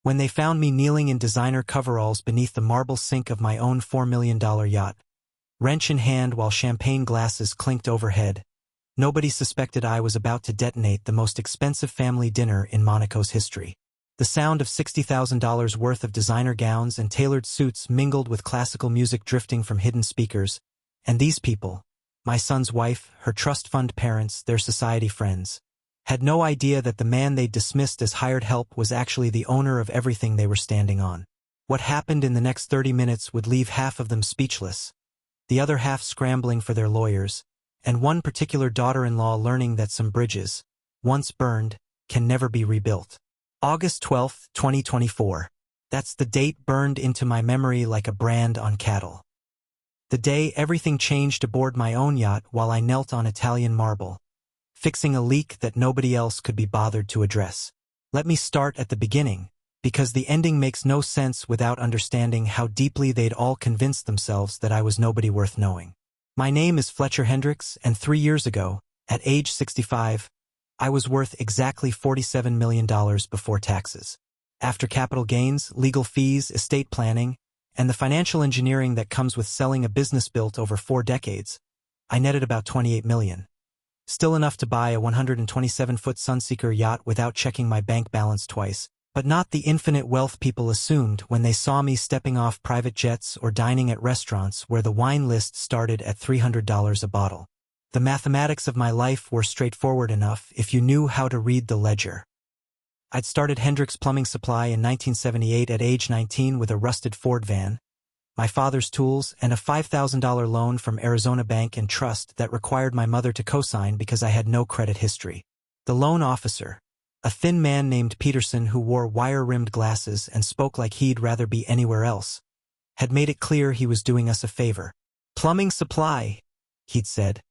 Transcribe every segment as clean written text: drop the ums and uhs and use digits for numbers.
When they found me kneeling in designer coveralls beneath the marble sink of my own $4 million yacht, wrench in hand while champagne glasses clinked overhead, nobody suspected I was about to detonate the most expensive family dinner in Monaco's history. The sound of $60,000 worth of designer gowns and tailored suits mingled with classical music drifting from hidden speakers, and these people, my son's wife, her trust fund parents, their society friends, had no idea that the man they'd dismissed as hired help was actually the owner of everything they were standing on. What happened in the next 30 minutes would leave half of them speechless, the other half scrambling for their lawyers, and one particular daughter-in-law learning that some bridges, once burned, can never be rebuilt. August 12, 2024. That's the date burned into my memory like a brand on cattle. The day everything changed aboard my own yacht while I knelt on Italian marble, fixing a leak that nobody else could be bothered to address. Let me start at the beginning, because the ending makes no sense without understanding how deeply they'd all convinced themselves that I was nobody worth knowing. My name is Fletcher Hendricks, and 3 years ago, at age 65, I was worth exactly $47 million before taxes. After capital gains, legal fees, estate planning, and the financial engineering that comes with selling a business built over 4 decades, I netted about $28 million. Still enough to buy a 127-foot Sunseeker yacht without checking my bank balance twice, but not the infinite wealth people assumed when they saw me stepping off private jets or dining at restaurants where the wine list started at $300 a bottle. The mathematics of my life were straightforward enough if you knew how to read the ledger. I'd started Hendricks Plumbing Supply in 1978 at age 19 with a rusted Ford van, my father's tools, and a $5,000 loan from Arizona Bank and Trust that required my mother to co-sign because I had no credit history. The loan officer, a thin man named Peterson who wore wire-rimmed glasses and spoke like he'd rather be anywhere else, had made it clear he was doing us a favor. "Plumbing supply," he'd said,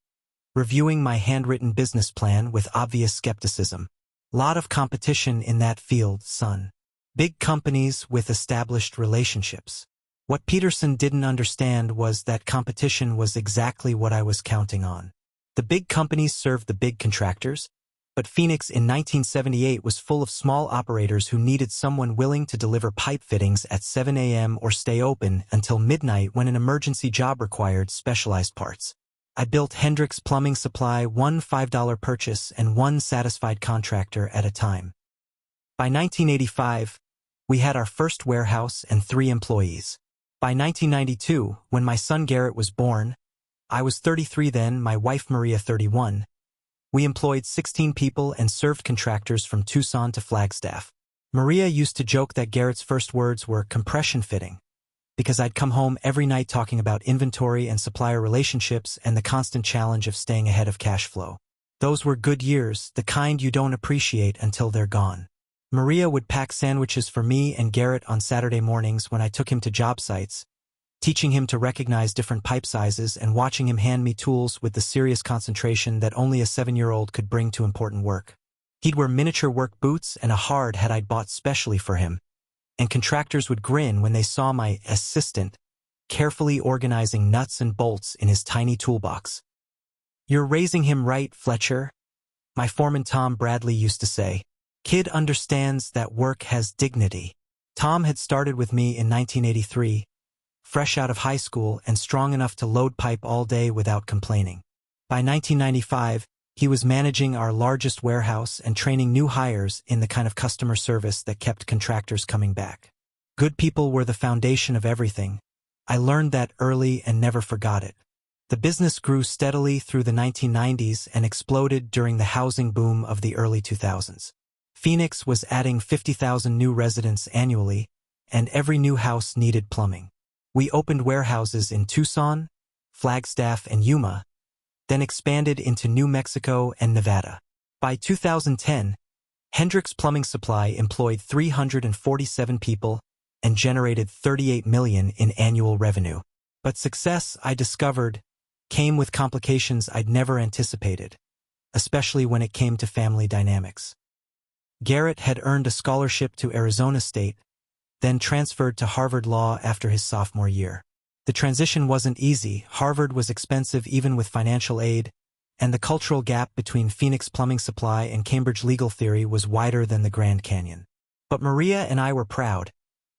reviewing my handwritten business plan with obvious skepticism. "Lot of competition in that field, son. Big companies with established relationships." What Peterson didn't understand was that competition was exactly what I was counting on. The big companies served the big contractors, but Phoenix in 1978 was full of small operators who needed someone willing to deliver pipe fittings at 7 a.m. or stay open until midnight when an emergency job required specialized parts. I built Hendricks Plumbing Supply, one $5 purchase and one satisfied contractor at a time. By 1985, we had our first warehouse and 3 employees. By 1992, when my son Garrett was born, I was 33 then, my wife Maria 31, we employed 16 people and served contractors from Tucson to Flagstaff. Maria used to joke that Garrett's first words were compression fitting, because I'd come home every night talking about inventory and supplier relationships and the constant challenge of staying ahead of cash flow. Those were good years, the kind you don't appreciate until they're gone. Maria would pack sandwiches for me and Garrett on Saturday mornings when I took him to job sites, teaching him to recognize different pipe sizes and watching him hand me tools with the serious concentration that only a 7-year-old could bring to important work. He'd wear miniature work boots and a hard hat I'd bought specially for him, and contractors would grin when they saw my assistant carefully organizing nuts and bolts in his tiny toolbox. "You're raising him right, Fletcher," my foreman Tom Bradley used to say. "Kid understands that work has dignity." Tom had started with me in 1983, fresh out of high school and strong enough to load pipe all day without complaining. By 1995, he was managing our largest warehouse and training new hires in the kind of customer service that kept contractors coming back. Good people were the foundation of everything. I learned that early and never forgot it. The business grew steadily through the 1990s and exploded during the housing boom of the early 2000s. Phoenix was adding 50,000 new residents annually, and every new house needed plumbing. We opened warehouses in Tucson, Flagstaff, and Yuma, then expanded into New Mexico and Nevada. By 2010, Hendricks Plumbing Supply employed 347 people and generated $38 million in annual revenue. But success, I discovered, came with complications I'd never anticipated, especially when it came to family dynamics. Garrett had earned a scholarship to Arizona State, then transferred to Harvard Law after his sophomore year. The transition wasn't easy. Harvard was expensive even with financial aid, and the cultural gap between Phoenix Plumbing Supply and Cambridge legal theory was wider than the Grand Canyon. But Maria and I were proud,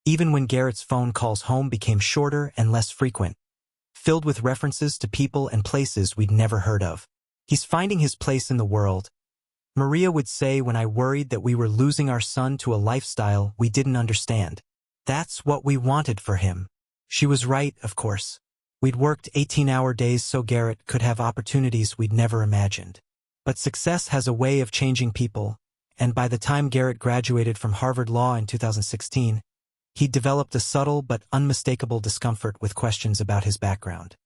even when Garrett's phone calls home became shorter and less frequent, filled with references to people and places we'd never heard of. He's finding his place in the world, Maria would say when I worried that we were losing our son to a lifestyle we didn't understand. That's what we wanted for him. She was right, of course. We'd worked 18-hour days so Garrett could have opportunities we'd never imagined. But success has a way of changing people, and by the time Garrett graduated from Harvard Law in 2016, he'd developed a subtle but unmistakable discomfort with questions about his background.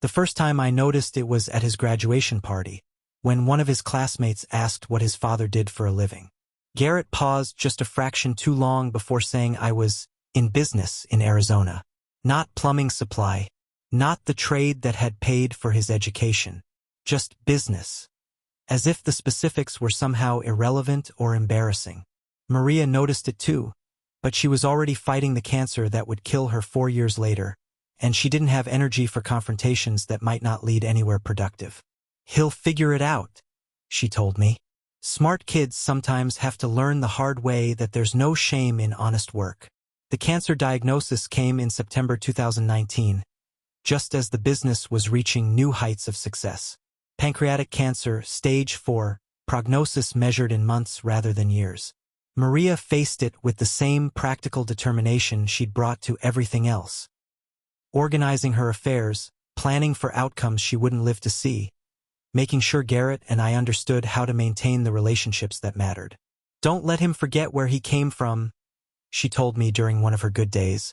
The first time I noticed it was at his graduation party, when one of his classmates asked what his father did for a living. Garrett paused just a fraction too long before saying I was in business in Arizona. Not plumbing supply, not the trade that had paid for his education, just business. As if the specifics were somehow irrelevant or embarrassing. Maria noticed it too, but she was already fighting the cancer that would kill her 4 years later, and she didn't have energy for confrontations that might not lead anywhere productive. He'll figure it out, she told me. Smart kids sometimes have to learn the hard way that there's no shame in honest work. The cancer diagnosis came in September 2019, just as the business was reaching new heights of success. Pancreatic cancer, stage 4, prognosis measured in months rather than years. Maria faced it with the same practical determination she'd brought to everything else. Organizing her affairs, planning for outcomes she wouldn't live to see, making sure Garrett and I understood how to maintain the relationships that mattered. Don't let him forget where he came from, she told me during one of her good days,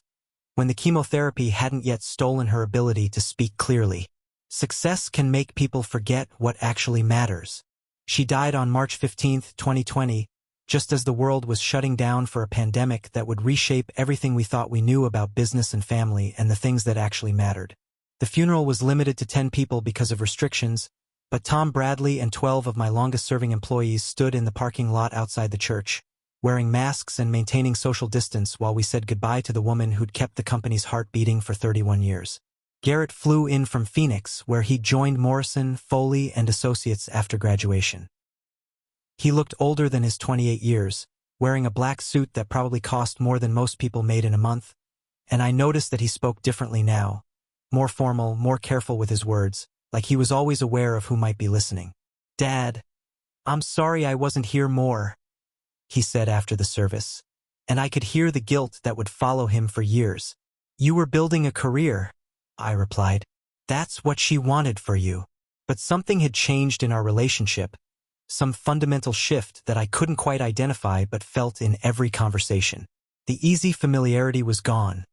when the chemotherapy hadn't yet stolen her ability to speak clearly. Success can make people forget what actually matters. She died on March 15, 2020, just as the world was shutting down for a pandemic that would reshape everything we thought we knew about business and family and the things that actually mattered. The funeral was limited to 10 people because of restrictions, but Tom Bradley and 12 of my longest-serving employees stood in the parking lot outside the church, wearing masks and maintaining social distance while we said goodbye to the woman who'd kept the company's heart beating for 31 years. Garrett flew in from Phoenix, where he joined Morrison, Foley, and Associates after graduation. He looked older than his 28 years, wearing a black suit that probably cost more than most people made in a month, and I noticed that he spoke differently now, more formal, more careful with his words, like he was always aware of who might be listening. "Dad, I'm sorry I wasn't here more," he said after the service, and I could hear the guilt that would follow him for years. "You were building a career," I replied. "That's what she wanted for you." But something had changed in our relationship, some fundamental shift that I couldn't quite identify but felt in every conversation. The easy familiarity was gone,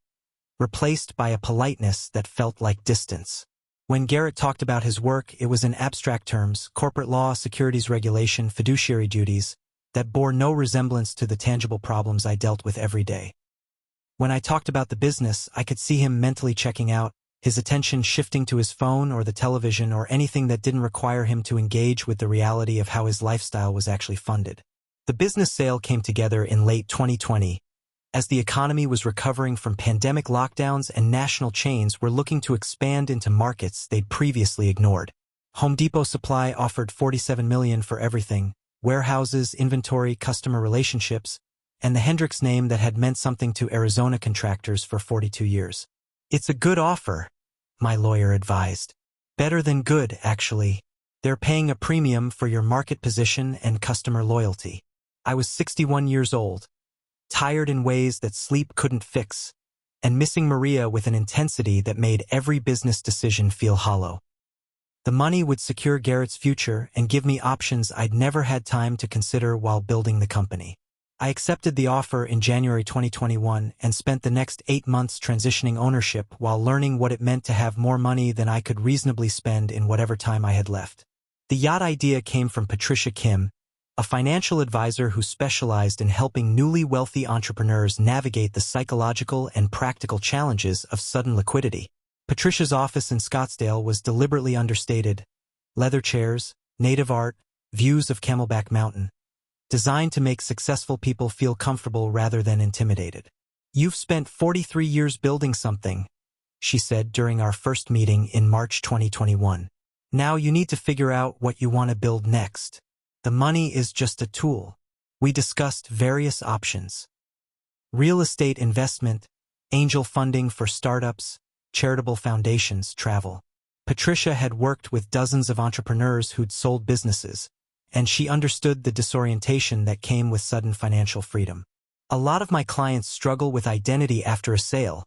replaced by a politeness that felt like distance. When Garrett talked about his work, it was in abstract terms, corporate law, securities regulation, fiduciary duties, that bore no resemblance to the tangible problems I dealt with every day. When I talked about the business, I could see him mentally checking out, his attention shifting to his phone or the television or anything that didn't require him to engage with the reality of how his lifestyle was actually funded. The business sale came together in late 2020, as the economy was recovering from pandemic lockdowns and national chains were looking to expand into markets they'd previously ignored. Home Depot Supply offered $47 million for everything: warehouses, inventory, customer relationships, and the Hendricks name that had meant something to Arizona contractors for 42 years. "It's a good offer," my lawyer advised. "Better than good, actually. They're paying a premium for your market position and customer loyalty." I was 61 years old, tired in ways that sleep couldn't fix, and missing Maria with an intensity that made every business decision feel hollow. The money would secure Garrett's future and give me options I'd never had time to consider while building the company. I accepted the offer in January 2021 and spent the next 8 months transitioning ownership while learning what it meant to have more money than I could reasonably spend in whatever time I had left. The yacht idea came from Patricia Kim, a financial advisor who specialized in helping newly wealthy entrepreneurs navigate the psychological and practical challenges of sudden liquidity. Patricia's office in Scottsdale was deliberately understated: leather chairs, native art, views of Camelback Mountain, designed to make successful people feel comfortable rather than intimidated. "You've spent 43 years building something," she said during our first meeting in March 2021. "Now you need to figure out what you want to build next. The money is just a tool." We discussed various options: real estate investment, angel funding for startups, charitable foundations, travel. Patricia had worked with dozens of entrepreneurs who'd sold businesses, and she understood the disorientation that came with sudden financial freedom. A lot of my clients struggle with identity after a sale,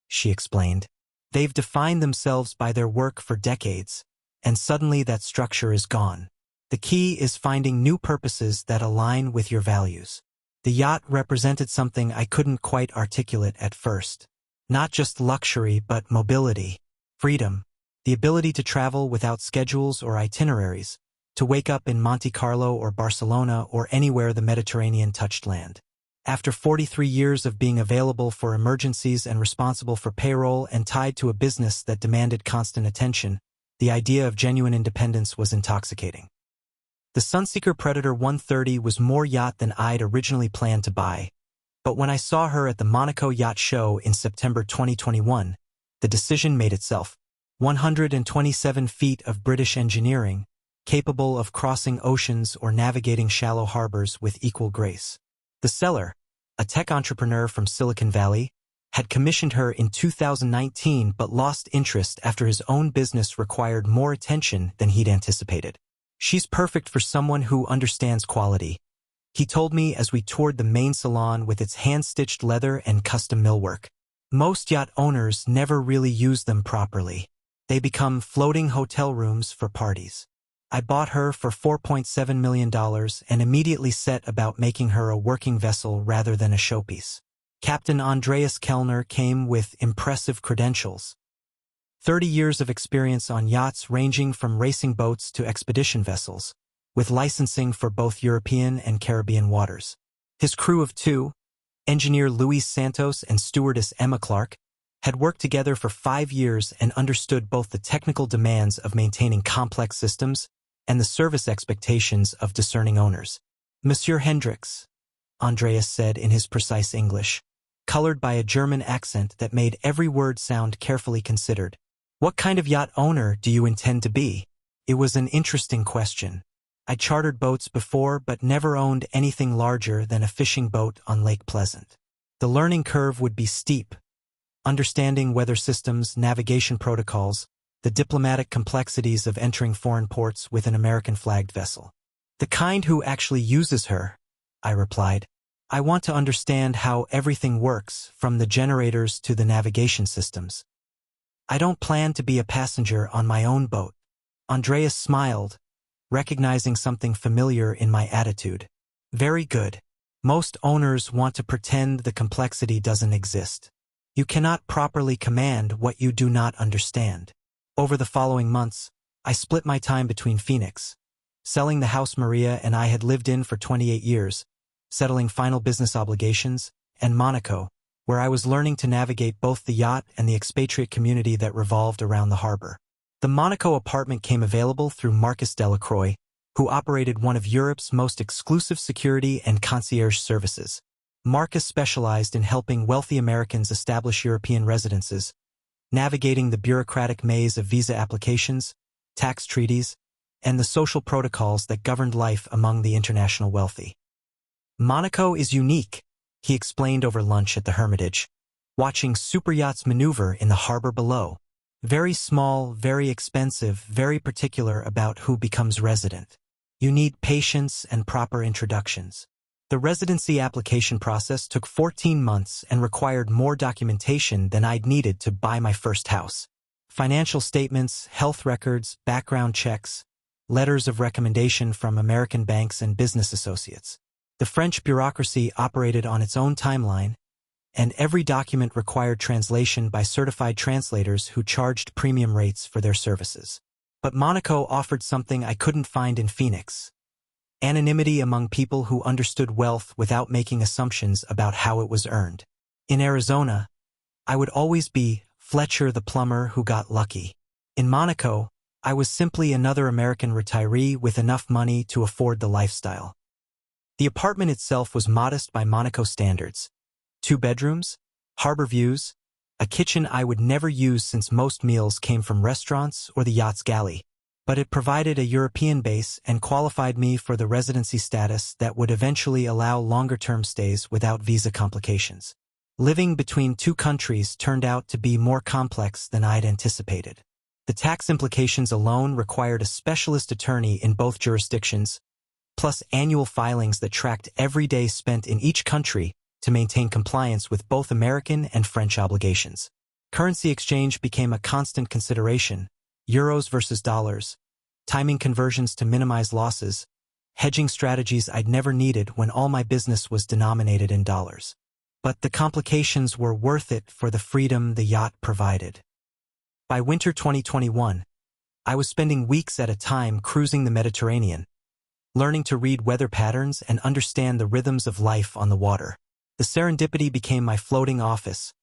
she explained. They've defined themselves by their work for decades, and suddenly that structure is gone. The key is finding new purposes that align with your values. The yacht represented something I couldn't quite articulate at first. Not just luxury, but mobility, freedom, the ability to travel without schedules or itineraries, to wake up in Monte Carlo or Barcelona or anywhere the Mediterranean touched land. After 43 years of being available for emergencies and responsible for payroll and tied to a business that demanded constant attention, the idea of genuine independence was intoxicating. The Sunseeker Predator 130 was more yacht than I'd originally planned to buy, but when I saw her at the Monaco Yacht Show in September 2021, the decision made itself. 127 feet of British engineering, capable of crossing oceans or navigating shallow harbors with equal grace. The seller, a tech entrepreneur from Silicon Valley, had commissioned her in 2019 but lost interest after his own business required more attention than he'd anticipated. She's perfect for someone who understands quality, he told me as we toured the main salon with its hand-stitched leather and custom millwork. Most yacht owners never really use them properly. They become floating hotel rooms for parties. I bought her for $4.7 million and immediately set about making her a working vessel rather than a showpiece. Captain Andreas Kellner came with impressive credentials. 30 years of experience on yachts ranging from racing boats to expedition vessels, with licensing for both European and Caribbean waters. His crew of two, engineer Luis Santos and stewardess Emma Clark, had worked together for 5 years and understood both the technical demands of maintaining complex systems and the service expectations of discerning owners. Monsieur Hendricks, Andreas said in his precise English, colored by a German accent that made every word sound carefully considered. What kind of yacht owner do you intend to be? It was an interesting question. I chartered boats before but never owned anything larger than a fishing boat on Lake Pleasant. The learning curve would be steep. Understanding weather systems, navigation protocols, the diplomatic complexities of entering foreign ports with an American-flagged vessel. The kind who actually uses her, I replied. I want to understand how everything works, from the generators to the navigation systems. I don't plan to be a passenger on my own boat. Andreas smiled, recognizing something familiar in my attitude. Very good. Most owners want to pretend the complexity doesn't exist. You cannot properly command what you do not understand. Over the following months, I split my time between Phoenix, selling the house Maria and I had lived in for 28 years, settling final business obligations, and Monaco, where I was learning to navigate both the yacht and the expatriate community that revolved around the harbor. The Monaco apartment came available through Marcus Delacroix, who operated one of Europe's most exclusive security and concierge services. Marcus specialized in helping wealthy Americans establish European residences, navigating the bureaucratic maze of visa applications, tax treaties, and the social protocols that governed life among the international wealthy. Monaco is unique, he explained over lunch at the Hermitage, watching superyachts maneuver in the harbor below. Very small, very expensive, very particular about who becomes resident. You need patience and proper introductions. The residency application process took 14 months and required more documentation than I'd needed to buy my first house. Financial statements, health records, background checks, letters of recommendation from American banks and business associates. The French bureaucracy operated on its own timeline, and every document required translation by certified translators who charged premium rates for their services. But Monaco offered something I couldn't find in Phoenix: anonymity among people who understood wealth without making assumptions about how it was earned. In Arizona, I would always be Fletcher the plumber who got lucky. In Monaco, I was simply another American retiree with enough money to afford the lifestyle. The apartment itself was modest by Monaco standards. 2 bedrooms, harbor views, a kitchen I would never use since most meals came from restaurants or the yacht's galley. but it provided a European base and qualified me for the residency status that would eventually allow longer-term stays without visa complications. Living between two countries turned out to be more complex than I'd anticipated. The tax implications alone required a specialist attorney in both jurisdictions, plus annual filings that tracked every day spent in each country to maintain compliance with both American and French obligations. Currency exchange became a constant consideration: euros versus dollars, timing conversions to minimize losses, hedging strategies I'd never needed when all my business was denominated in dollars. But the complications were worth it for the freedom the yacht provided. By winter 2021, I was spending weeks at a time cruising the Mediterranean, learning to read weather patterns and understand the rhythms of life on the water. The serendipity became my floating office,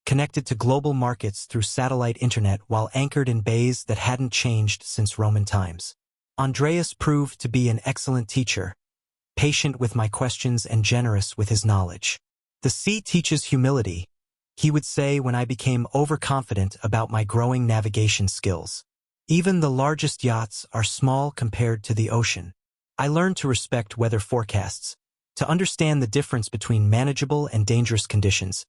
connected to global markets through satellite internet while anchored in bays that hadn't changed since Roman times. Andreas proved to be an excellent teacher, patient with my questions and generous with his knowledge. "The sea teaches humility," he would say when I became overconfident about my growing navigation skills. "Even the largest yachts are small compared to the ocean." I learned to respect weather forecasts, to understand the difference between manageable and dangerous conditions,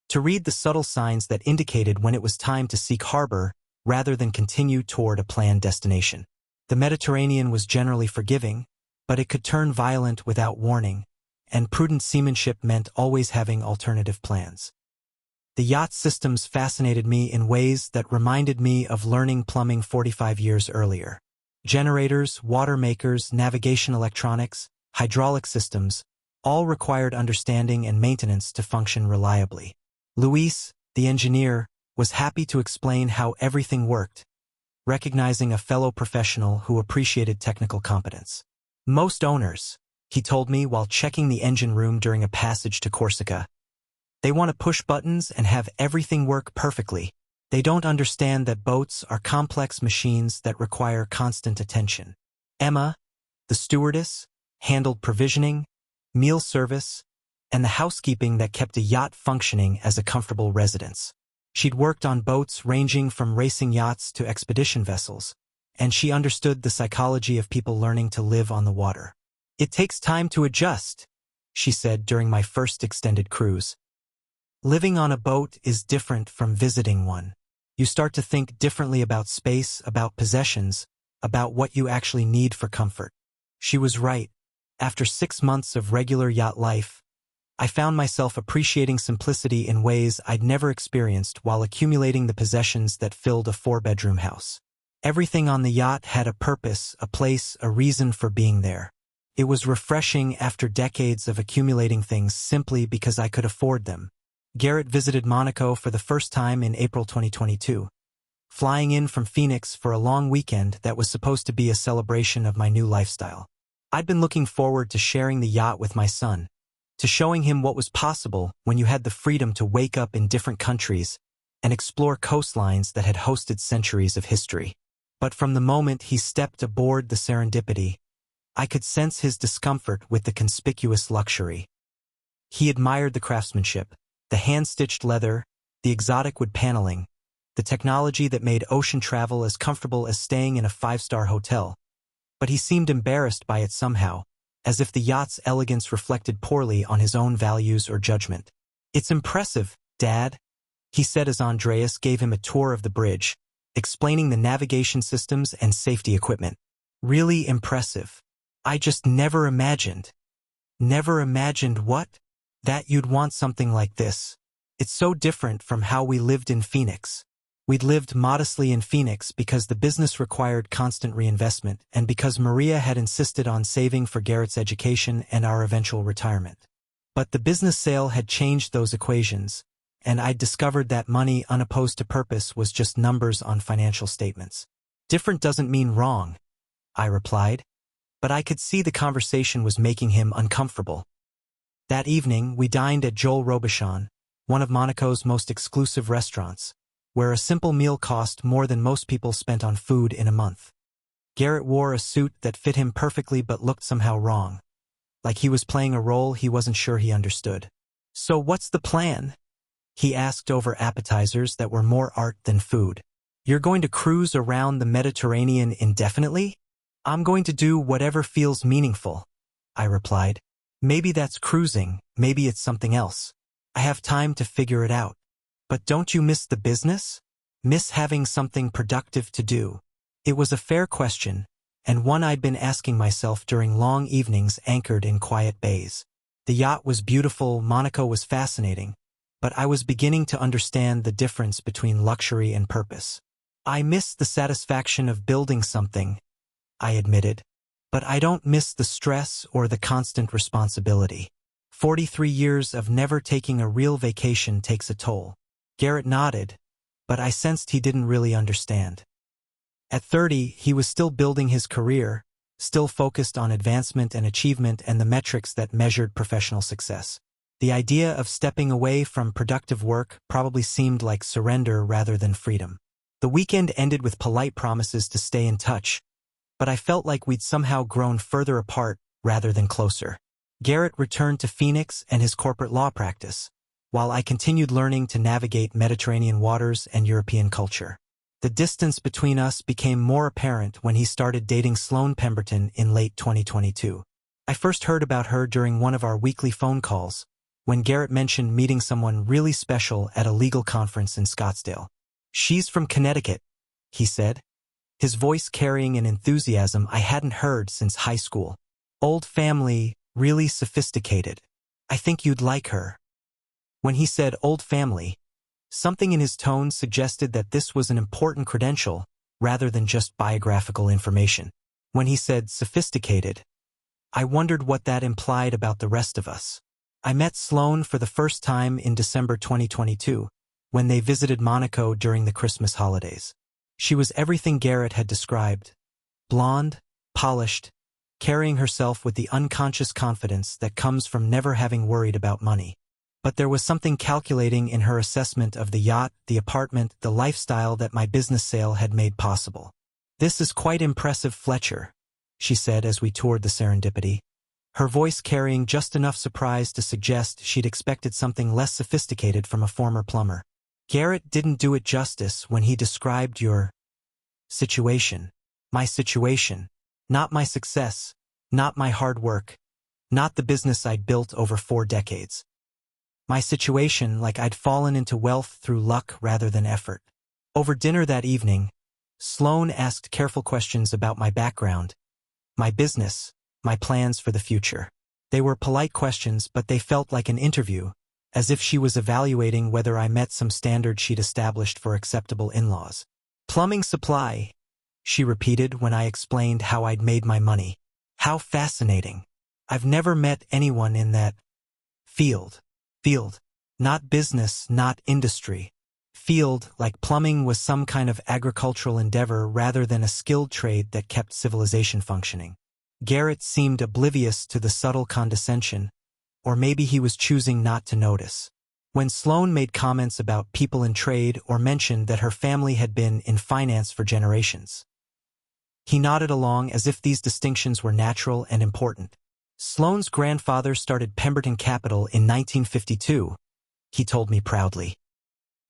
to read the subtle signs that indicated when it was time to seek harbor rather than continue toward a planned destination. The Mediterranean was generally forgiving, but it could turn violent without warning, and prudent seamanship meant always having alternative plans. The yacht systems fascinated me in ways that reminded me of learning plumbing 45 years earlier. Generators, water makers, navigation electronics, hydraulic systems, all required understanding and maintenance to function reliably. Luis, the engineer, was happy to explain how everything worked, recognizing a fellow professional who appreciated technical competence. "Most owners," he told me while checking the engine room during a passage to Corsica, "they want to push buttons and have everything work perfectly. They don't understand that boats are complex machines that require constant attention." Emma, the stewardess, handled provisioning, meal service, and the housekeeping that kept a yacht functioning as a comfortable residence. She'd worked on boats ranging from racing yachts to expedition vessels, and she understood the psychology of people learning to live on the water. "It takes time to adjust," she said during my first extended cruise. "Living on a boat is different from visiting one. You start to think differently about space, about possessions, about what you actually need for comfort." She was right. After 6 months of regular yacht life, I found myself appreciating simplicity in ways I'd never experienced while accumulating the possessions that filled a 4-bedroom house. Everything on the yacht had a purpose, a place, a reason for being there. It was refreshing after decades of accumulating things simply because I could afford them. Garrett visited Monaco for the first time in April 2022, flying in from Phoenix for a long weekend that was supposed to be a celebration of my new lifestyle. I'd been looking forward to sharing the yacht with my son, to showing him what was possible when you had the freedom to wake up in different countries and explore coastlines that had hosted centuries of history. But from the moment he stepped aboard the Serendipity, I could sense his discomfort with the conspicuous luxury. He admired the craftsmanship, the hand-stitched leather, the exotic wood paneling, the technology that made ocean travel as comfortable as staying in a 5-star hotel. But he seemed embarrassed by it somehow, as if the yacht's elegance reflected poorly on his own values or judgment. "It's impressive, Dad," he said as Andreas gave him a tour of the bridge, explaining the navigation systems and safety equipment. "Really impressive. I just never imagined." "Never imagined what?" "That you'd want something like this. It's so different from how we lived in Phoenix." We'd lived modestly in Phoenix because the business required constant reinvestment and because Maria had insisted on saving for Garrett's education and our eventual retirement. But the business sale had changed those equations, and I'd discovered that money unopposed to purpose was just numbers on financial statements. "Different doesn't mean wrong," I replied, but I could see the conversation was making him uncomfortable. That evening, we dined at Joel Robuchon, one of Monaco's most exclusive restaurants, where a simple meal cost more than most people spent on food in a month. Garrett wore a suit that fit him perfectly but looked somehow wrong, like he was playing a role he wasn't sure he understood. "So what's the plan?" he asked over appetizers that were more art than food. You're going to cruise around the Mediterranean indefinitely? I'm going to do whatever feels meaningful, I replied. Maybe that's cruising, maybe it's something else. I have time to figure it out. But don't you miss the business? Miss having something productive to do? It was a fair question, and one I'd been asking myself during long evenings anchored in quiet bays. The yacht was beautiful, Monaco was fascinating, but I was beginning to understand the difference between luxury and purpose. I miss the satisfaction of building something, I admitted, but I don't miss the stress or the constant responsibility. 43 years of never taking a real vacation takes a toll. Garrett nodded, but I sensed he didn't really understand. At 30, he was still building his career, still focused on advancement and achievement and the metrics that measured professional success. The idea of stepping away from productive work probably seemed like surrender rather than freedom. The weekend ended with polite promises to stay in touch, but I felt like we'd somehow grown further apart rather than closer. Garrett returned to Phoenix and his corporate law practice, while I continued learning to navigate Mediterranean waters and European culture. The distance between us became more apparent when he started dating Sloane Pemberton in late 2022. I first heard about her during one of our weekly phone calls, when Garrett mentioned meeting someone really special at a legal conference in Scottsdale. "She's from Connecticut," he said, his voice carrying an enthusiasm I hadn't heard since high school. "Old family, really sophisticated. I think you'd like her." When he said old family, something in his tone suggested that this was an important credential rather than just biographical information. When he said sophisticated, I wondered what that implied about the rest of us. I met Sloane for the first time in December 2022, when they visited Monaco during the Christmas holidays. She was everything Garrett had described: blonde, polished, carrying herself with the unconscious confidence that comes from never having worried about money. But there was something calculating in her assessment of the yacht, the apartment, the lifestyle that my business sale had made possible. "This is quite impressive, Fletcher," she said as we toured the Serendipity, her voice carrying just enough surprise to suggest she'd expected something less sophisticated from a former plumber. "Garrett didn't do it justice when he described your situation. My situation. Not my success. Not my hard work. Not the business I'd built over 4 decades. My situation, like I'd fallen into wealth through luck rather than effort." Over dinner that evening, Sloane asked careful questions about my background, my business, my plans for the future. They were polite questions, but they felt like an interview, as if she was evaluating whether I met some standard she'd established for acceptable in-laws. "Plumbing supply," she repeated when I explained how I'd made my money. "How fascinating. I've never met anyone in that field. Not business, not industry. Field, like plumbing was some kind of agricultural endeavor rather than a skilled trade that kept civilization functioning." Garrett seemed oblivious to the subtle condescension, or maybe he was choosing not to notice. When Sloane made comments about people in trade or mentioned that her family had been in finance for generations, he nodded along as if these distinctions were natural and important. "Sloane's grandfather started Pemberton Capital in 1952, he told me proudly.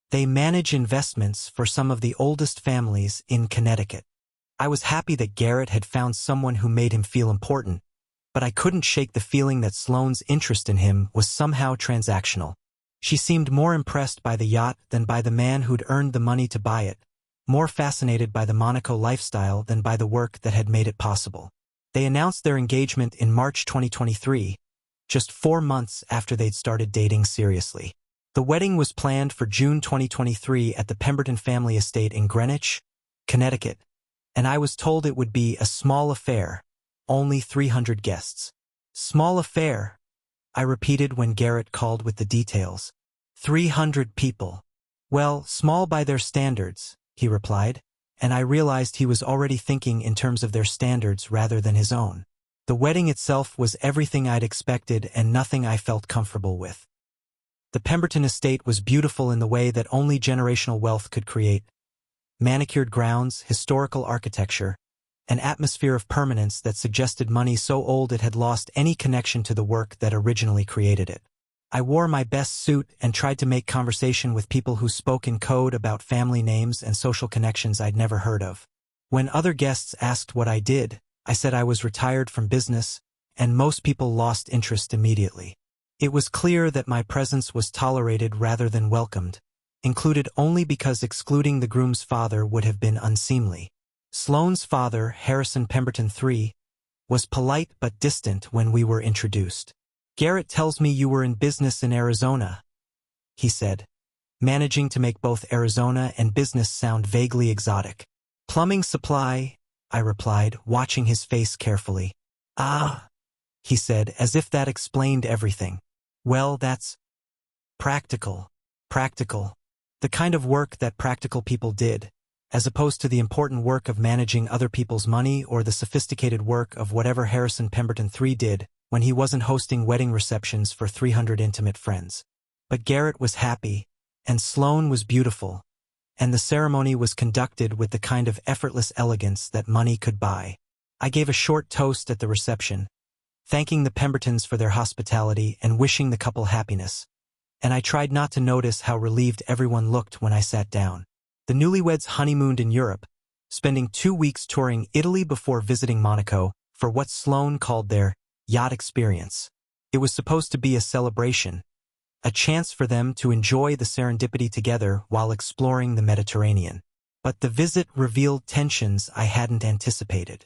They manage investments for some of the oldest families in Connecticut." I was happy that Garrett had found someone who made him feel important, but I couldn't shake the feeling that Sloane's interest in him was somehow transactional. She seemed more impressed by the yacht than by the man who'd earned the money to buy it, more fascinated by the Monaco lifestyle than by the work that had made it possible. They announced their engagement in March 2023, just 4 months after they'd started dating seriously. The wedding was planned for June 2023 at the Pemberton family estate in Greenwich, Connecticut, and I was told it would be a small affair, only 300 guests. "Small affair," I repeated when Garrett called with the details. 300 people. "Well, small by their standards," he replied, and I realized he was already thinking in terms of their standards rather than his own. The wedding itself was everything I'd expected and nothing I felt comfortable with. The Pemberton estate was beautiful in the way that only generational wealth could create. Manicured grounds, historical architecture, an atmosphere of permanence that suggested money so old it had lost any connection to the work that originally created it. I wore my best suit and tried to make conversation with people who spoke in code about family names and social connections I'd never heard of. When other guests asked what I did, I said I was retired from business, and most people lost interest immediately. It was clear that my presence was tolerated rather than welcomed, included only because excluding the groom's father would have been unseemly. Sloane's father, Harrison Pemberton III, was polite but distant when we were introduced. "Garrett tells me you were in business in Arizona," he said, managing to make both Arizona and business sound vaguely exotic. "Plumbing supply," I replied, watching his face carefully. "Ah," he said, as if that explained everything. "Well, that's practical. Practical. The kind of work that practical people did, as opposed to the important work of managing other people's money or the sophisticated work of whatever Harrison Pemberton III did when he wasn't hosting wedding receptions for 300 intimate friends. But Garrett was happy, and Sloane was beautiful, and the ceremony was conducted with the kind of effortless elegance that money could buy. I gave a short toast at the reception, thanking the Pembertons for their hospitality and wishing the couple happiness, and I tried not to notice how relieved everyone looked when I sat down. The newlyweds honeymooned in Europe, spending 2 weeks touring Italy before visiting Monaco for what Sloane called their yacht experience. It was supposed to be a celebration, a chance for them to enjoy the serendipity together while exploring the Mediterranean. But the visit revealed tensions I hadn't anticipated.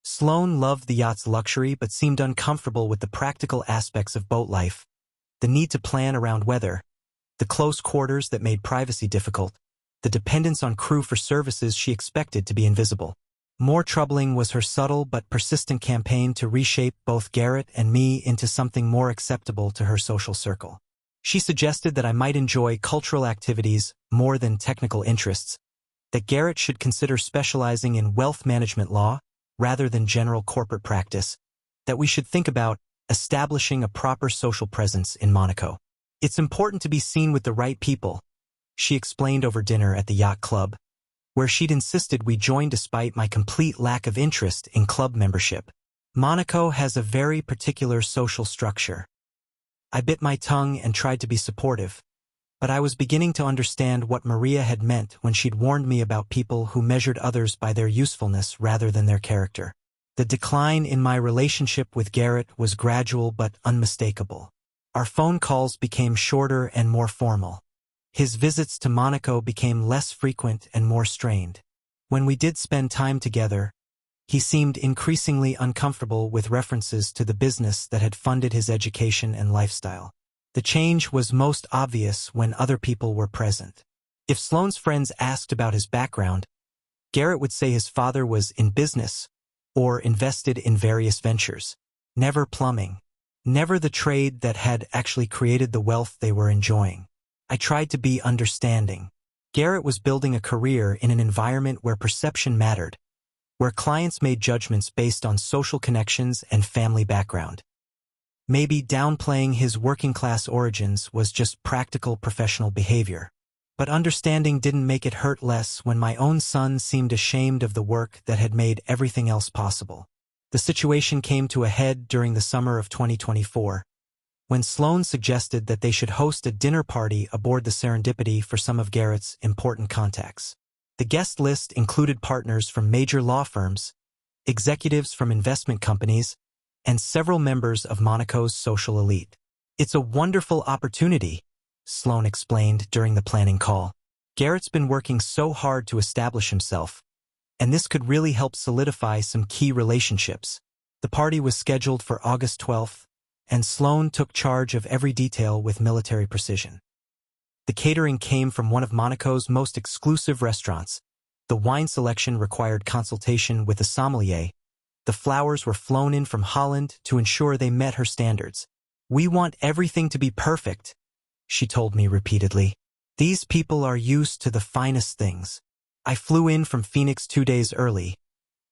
Sloane loved the yacht's luxury but seemed uncomfortable with the practical aspects of boat life, the need to plan around weather, the close quarters that made privacy difficult, the dependence on crew for services she expected to be invisible. More troubling was her subtle but persistent campaign to reshape both Garrett and me into something more acceptable to her social circle. She suggested that I might enjoy cultural activities more than technical interests, that Garrett should consider specializing in wealth management law rather than general corporate practice, that we should think about establishing a proper social presence in Monaco. "It's important to be seen with the right people," she explained over dinner at the yacht club, where she'd insisted we join despite my complete lack of interest in club membership. "Monaco has a very particular social structure." I bit my tongue and tried to be supportive, but I was beginning to understand what Maria had meant when she'd warned me about people who measured others by their usefulness rather than their character. The decline in my relationship with Garrett was gradual but unmistakable. Our phone calls became shorter and more formal. His visits to Monaco became less frequent and more strained. When we did spend time together, he seemed increasingly uncomfortable with references to the business that had funded his education and lifestyle. The change was most obvious when other people were present. If Sloane's friends asked about his background, Garrett would say his father was in business or invested in various ventures. Never plumbing. Never the trade that had actually created the wealth they were enjoying. I tried to be understanding. Garrett was building a career in an environment where perception mattered, where clients made judgments based on social connections and family background. Maybe downplaying his working-class origins was just practical professional behavior. But understanding didn't make it hurt less when my own son seemed ashamed of the work that had made everything else possible. The situation came to a head during the summer of 2024, when Sloane suggested that they should host a dinner party aboard the Serendipity for some of Garrett's important contacts. The guest list included partners from major law firms, executives from investment companies, and several members of Monaco's social elite. "It's a wonderful opportunity," Sloane explained during the planning call. "Garrett's been working so hard to establish himself, and this could really help solidify some key relationships." The party was scheduled for August 12th, and Sloane took charge of every detail with military precision. The catering came from one of Monaco's most exclusive restaurants. The wine selection required consultation with a sommelier. The flowers were flown in from Holland to ensure they met her standards. "We want everything to be perfect," she told me repeatedly. "These people are used to the finest things." I flew in from Phoenix 2 days early,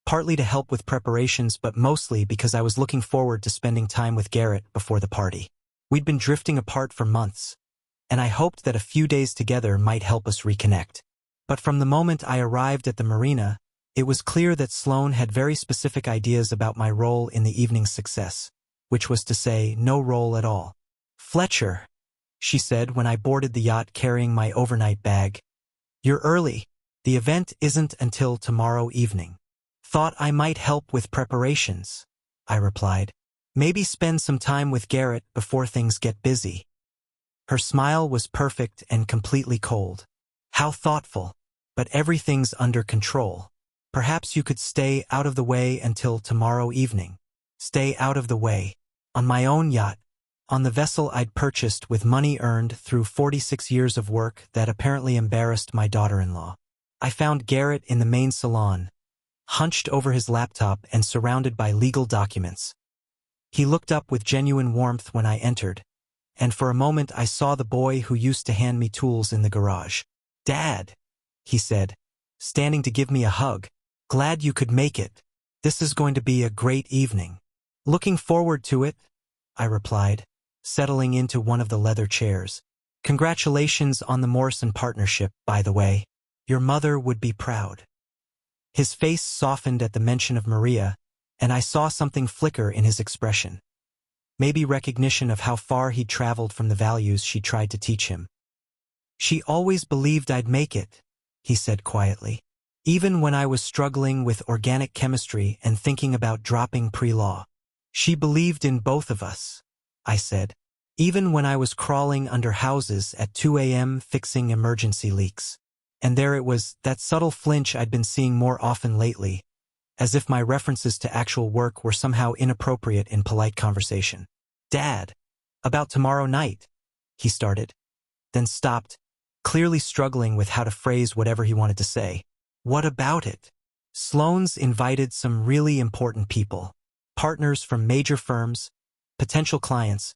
partly to help with preparations but mostly because I was looking forward to spending time with Garrett before the party. We'd been drifting apart for months, and I hoped that a few days together might help us reconnect. But from the moment I arrived at the marina, it was clear that Sloane had very specific ideas about my role in the evening's success, which was to say, no role at all. Fletcher, she said when I boarded the yacht carrying my overnight bag. You're early. The event isn't until tomorrow evening. Thought I might help with preparations, I replied. Maybe spend some time with Garrett before things get busy. Her smile was perfect and completely cold. How thoughtful. But everything's under control. Perhaps you could stay out of the way until tomorrow evening. Stay out of the way. On my own yacht. On the vessel I'd purchased with money earned through 46 years of work that apparently embarrassed my daughter-in-law. I found Garrett in the main salon, hunched over his laptop and surrounded by legal documents. He looked up with genuine warmth when I entered, and for a moment I saw the boy who used to hand me tools in the garage. Dad, he said, standing to give me a hug. Glad you could make it. This is going to be a great evening. Looking forward to it, I replied, settling into one of the leather chairs. Congratulations on the Morrison partnership, by the way. Your mother would be proud. His face softened at the mention of Maria, and I saw something flicker in his expression. Maybe recognition of how far he'd traveled from the values she tried to teach him. She always believed I'd make it, he said quietly. Even when I was struggling with organic chemistry and thinking about dropping pre-law. She believed in both of us, I said. Even when I was crawling under houses at 2 a.m. fixing emergency leaks. And there it was, that subtle flinch I'd been seeing more often lately, as if my references to actual work were somehow inappropriate in polite conversation. Dad, about tomorrow night, he started, then stopped, clearly struggling with how to phrase whatever he wanted to say. What about it? Sloan's invited some really important people, partners from major firms, potential clients,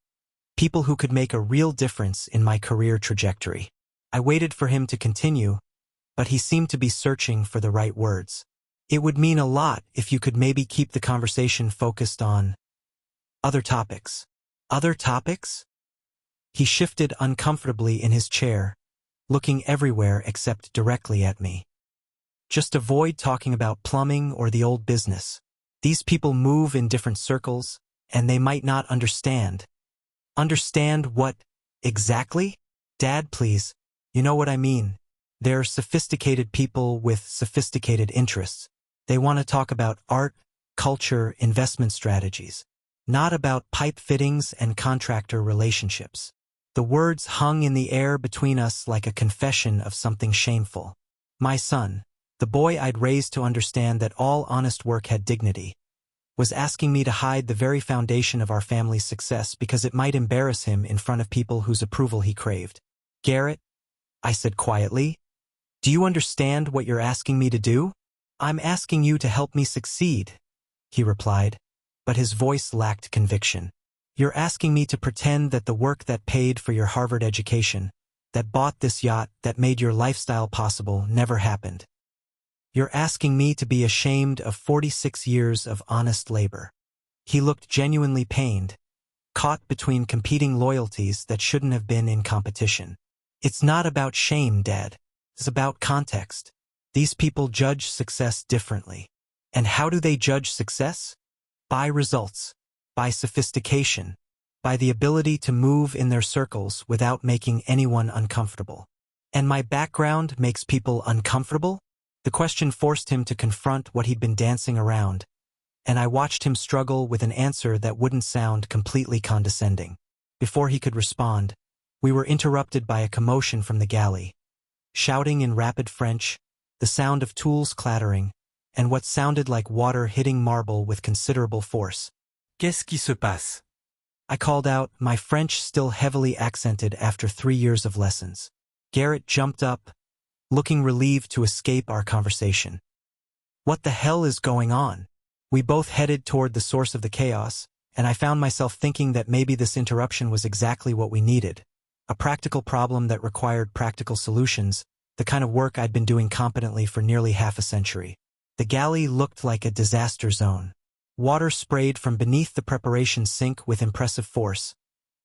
people who could make a real difference in my career trajectory. I waited for him to continue, but he seemed to be searching for the right words. It would mean a lot if you could maybe keep the conversation focused on other topics. Other topics? He shifted uncomfortably in his chair, looking everywhere except directly at me. Just avoid talking about plumbing or the old business. These people move in different circles, and they might not understand. Understand what, exactly? Dad, please, you know what I mean. They're sophisticated people with sophisticated interests. They want to talk about art, culture, investment strategies, not about pipe fittings and contractor relationships. The words hung in the air between us like a confession of something shameful. My son, the boy I'd raised to understand that all honest work had dignity, was asking me to hide the very foundation of our family's success because it might embarrass him in front of people whose approval he craved. Garrett, I said quietly, do you understand what you're asking me to do? I'm asking you to help me succeed, he replied, but his voice lacked conviction. You're asking me to pretend that the work that paid for your Harvard education, that bought this yacht, that made your lifestyle possible, never happened. You're asking me to be ashamed of 46 years of honest labor. He looked genuinely pained, caught between competing loyalties that shouldn't have been in competition. It's not about shame, Dad. It's about context. These people judge success differently. And how do they judge success? By results, by sophistication, by the ability to move in their circles without making anyone uncomfortable. And my background makes people uncomfortable? The question forced him to confront what he'd been dancing around, and I watched him struggle with an answer that wouldn't sound completely condescending. Before he could respond, we were interrupted by a commotion from the galley. Shouting in rapid French, the sound of tools clattering, and what sounded like water hitting marble with considerable force. Qu'est-ce qui se passe? I called out, my French still heavily accented after 3 years of lessons. Garrett jumped up, looking relieved to escape our conversation. What the hell is going on? We both headed toward the source of the chaos, and I found myself thinking that maybe this interruption was exactly what we needed. A practical problem that required practical solutions, the kind of work I'd been doing competently for nearly half a century. The galley looked like a disaster zone. Water sprayed from beneath the preparation sink with impressive force,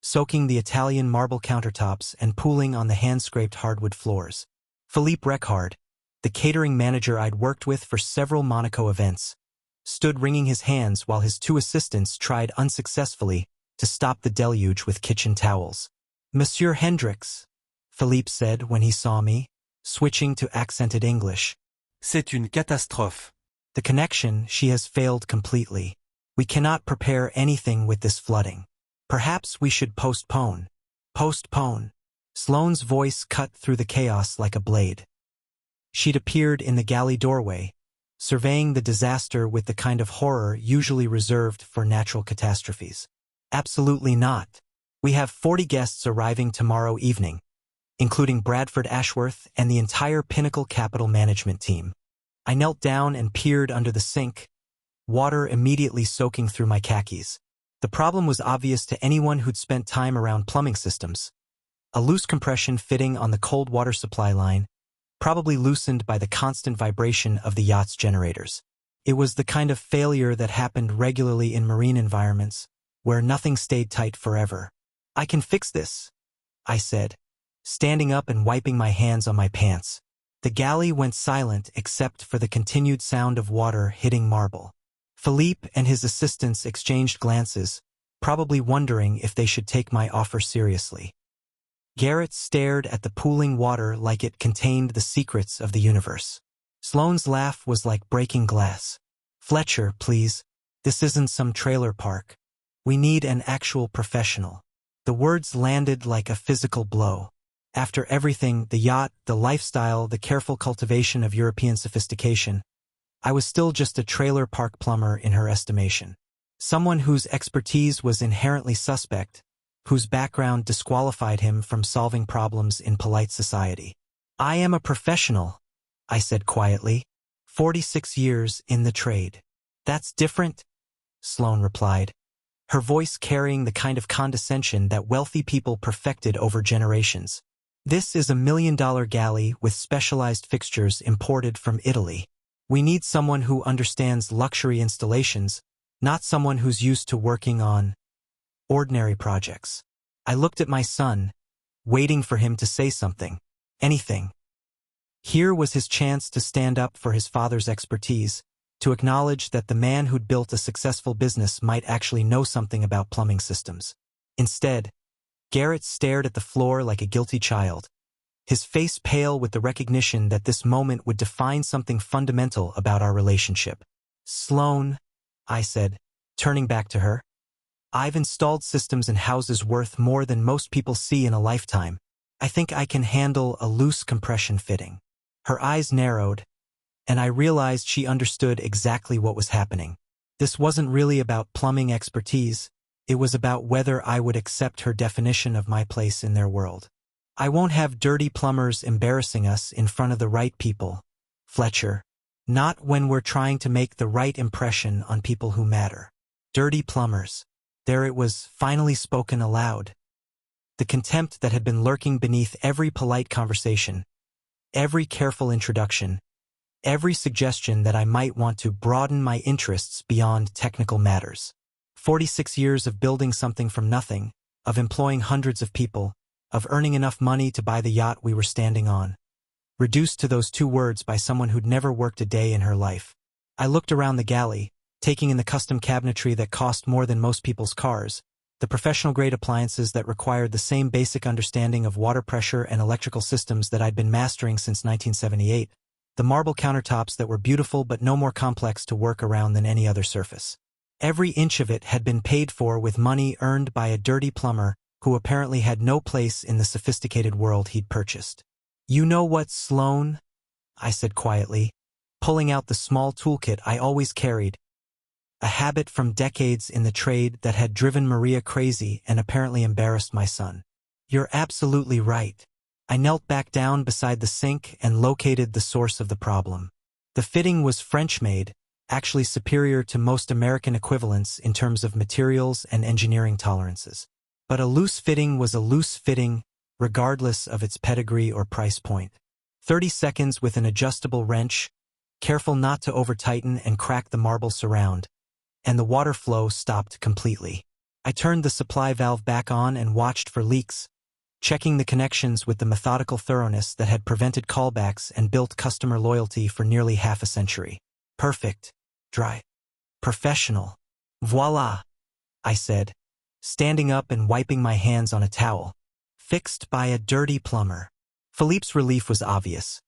soaking the Italian marble countertops and pooling on the hand-scraped hardwood floors. Philippe Recard, the catering manager I'd worked with for several Monaco events, stood wringing his hands while his 2 assistants tried unsuccessfully to stop the deluge with kitchen towels. Monsieur Hendricks, Philippe said when he saw me, switching to accented English. C'est une catastrophe. The connection, she has failed completely. We cannot prepare anything with this flooding. Perhaps we should postpone. Postpone. Sloane's voice cut through the chaos like a blade. She'd appeared in the galley doorway, surveying the disaster with the kind of horror usually reserved for natural catastrophes. Absolutely not. We have 40 guests arriving tomorrow evening, including Bradford Ashworth and the entire Pinnacle Capital Management team. I knelt down and peered under the sink, water immediately soaking through my khakis. The problem was obvious to anyone who'd spent time around plumbing systems. A loose compression fitting on the cold water supply line, probably loosened by the constant vibration of the yacht's generators. It was the kind of failure that happened regularly in marine environments, where nothing stayed tight forever. I can fix this, I said, standing up and wiping my hands on my pants. The galley went silent except for the continued sound of water hitting marble. Philippe and his assistants exchanged glances, probably wondering if they should take my offer seriously. Garrett stared at the pooling water like it contained the secrets of the universe. Sloane's laugh was like breaking glass. Fletcher, please. This isn't some trailer park. We need an actual professional. The words landed like a physical blow. After everything, the yacht, the lifestyle, the careful cultivation of European sophistication, I was still just a trailer park plumber in her estimation. Someone whose expertise was inherently suspect, whose background disqualified him from solving problems in polite society. I am a professional, I said quietly. 46 years in the trade. That's different, Sloane replied, her voice carrying the kind of condescension that wealthy people perfected over generations. This is $1 million galley with specialized fixtures imported from Italy. We need someone who understands luxury installations, not someone who's used to working on ordinary projects. I looked at my son, waiting for him to say something, anything. Here was his chance to stand up for his father's expertise, to acknowledge that the man who'd built a successful business might actually know something about plumbing systems. Instead, Garrett stared at the floor like a guilty child, his face pale with the recognition that this moment would define something fundamental about our relationship. Sloane, I said, turning back to her. I've installed systems in houses worth more than most people see in a lifetime. I think I can handle a loose compression fitting. Her eyes narrowed, and I realized she understood exactly what was happening. This wasn't really about plumbing expertise. It was about whether I would accept her definition of my place in their world. I won't have dirty plumbers embarrassing us in front of the right people, Fletcher. Not when we're trying to make the right impression on people who matter. Dirty plumbers. There it was, finally spoken aloud. The contempt that had been lurking beneath every polite conversation, every careful introduction, every suggestion that I might want to broaden my interests beyond technical matters. 46 years of building something from nothing, of employing hundreds of people, of earning enough money to buy the yacht we were standing on. Reduced to those 2 words by someone who'd never worked a day in her life. I looked around the galley, taking in the custom cabinetry that cost more than most people's cars, the professional-grade appliances that required the same basic understanding of water pressure and electrical systems that I'd been mastering since 1978, the marble countertops that were beautiful but no more complex to work around than any other surface. Every inch of it had been paid for with money earned by a dirty plumber who apparently had no place in the sophisticated world he'd purchased. You know what, Sloane? I said quietly, pulling out the small toolkit I always carried, a habit from decades in the trade that had driven Maria crazy and apparently embarrassed my son. You're absolutely right. I knelt back down beside the sink and located the source of the problem. The fitting was French-made, actually superior to most American equivalents in terms of materials and engineering tolerances. But a loose fitting was a loose fitting, regardless of its pedigree or price point. 30 seconds with an adjustable wrench, careful not to over-tighten and crack the marble surround, and the water flow stopped completely. I turned the supply valve back on and watched for leaks, checking the connections with the methodical thoroughness that had prevented callbacks and built customer loyalty for nearly half a century. Perfect. Dry. Professional. Voila, I said, standing up and wiping my hands on a towel. Fixed by a dirty plumber. Philippe's relief was obvious.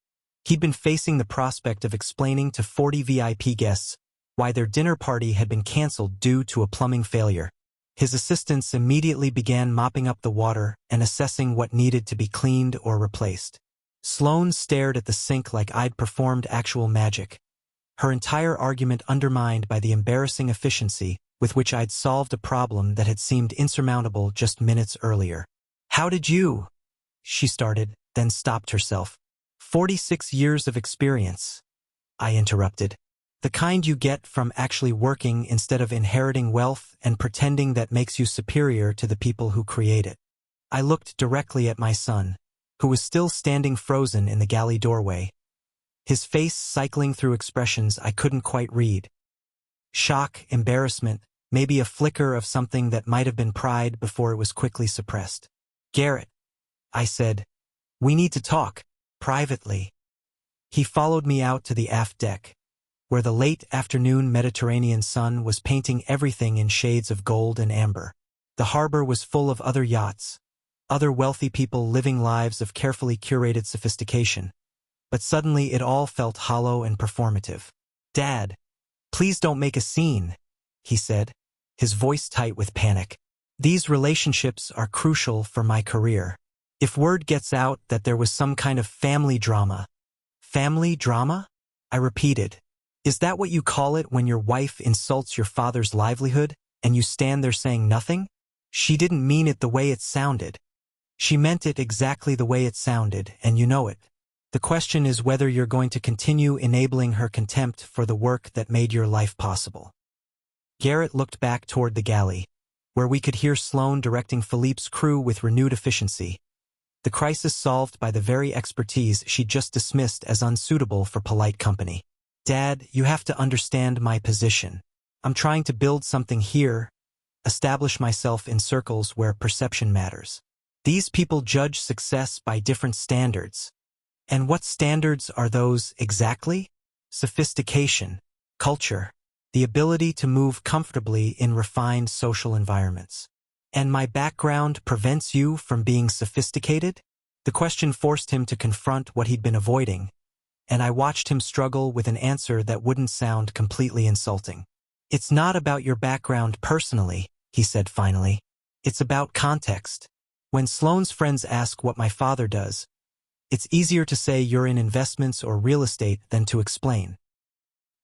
He'd been facing the prospect of explaining to 40 VIP guests why their dinner party had been canceled due to a plumbing failure. His assistants immediately began mopping up the water and assessing what needed to be cleaned or replaced. Sloane stared at the sink like I'd performed actual magic, her entire argument undermined by the embarrassing efficiency with which I'd solved a problem that had seemed insurmountable just minutes earlier. "How did you?" she started, then stopped herself. 46 years of experience," I interrupted. "The kind you get from actually working instead of inheriting wealth and pretending that makes you superior to the people who create it." I looked directly at my son, who was still standing frozen in the galley doorway, his face cycling through expressions I couldn't quite read. Shock, embarrassment, maybe a flicker of something that might have been pride before it was quickly suppressed. "Garrett," I said, "we need to talk, privately." He followed me out to the aft deck, where the late afternoon Mediterranean sun was painting everything in shades of gold and amber. The harbor was full of other yachts, other wealthy people living lives of carefully curated sophistication. But suddenly it all felt hollow and performative. "Dad, please don't make a scene," he said, his voice tight with panic. "These relationships are crucial for my career. If word gets out that there was some kind of family drama." "Family drama?" I repeated. "Is that what you call it when your wife insults your father's livelihood and you stand there saying nothing?" She didn't mean it the way it sounded. She meant it exactly the way it sounded, and you know it. The question is whether you're going to continue enabling her contempt for the work that made your life possible. Garrett looked back toward the galley, where we could hear Sloane directing Philippe's crew with renewed efficiency. The crisis solved by the very expertise she'd just dismissed as unsuitable for polite company. "Dad, you have to understand my position. I'm trying to build something here, establish myself in circles where perception matters. These people judge success by different standards. And what standards are those exactly? Sophistication, culture, the ability to move comfortably in refined social environments. And my background prevents you from being sophisticated?" The question forced him to confront what he'd been avoiding, and I watched him struggle with an answer that wouldn't sound completely insulting. "It's not about your background personally," he said finally. "It's about context. When Sloane's friends ask what my father does, it's easier to say you're in investments or real estate than to explain.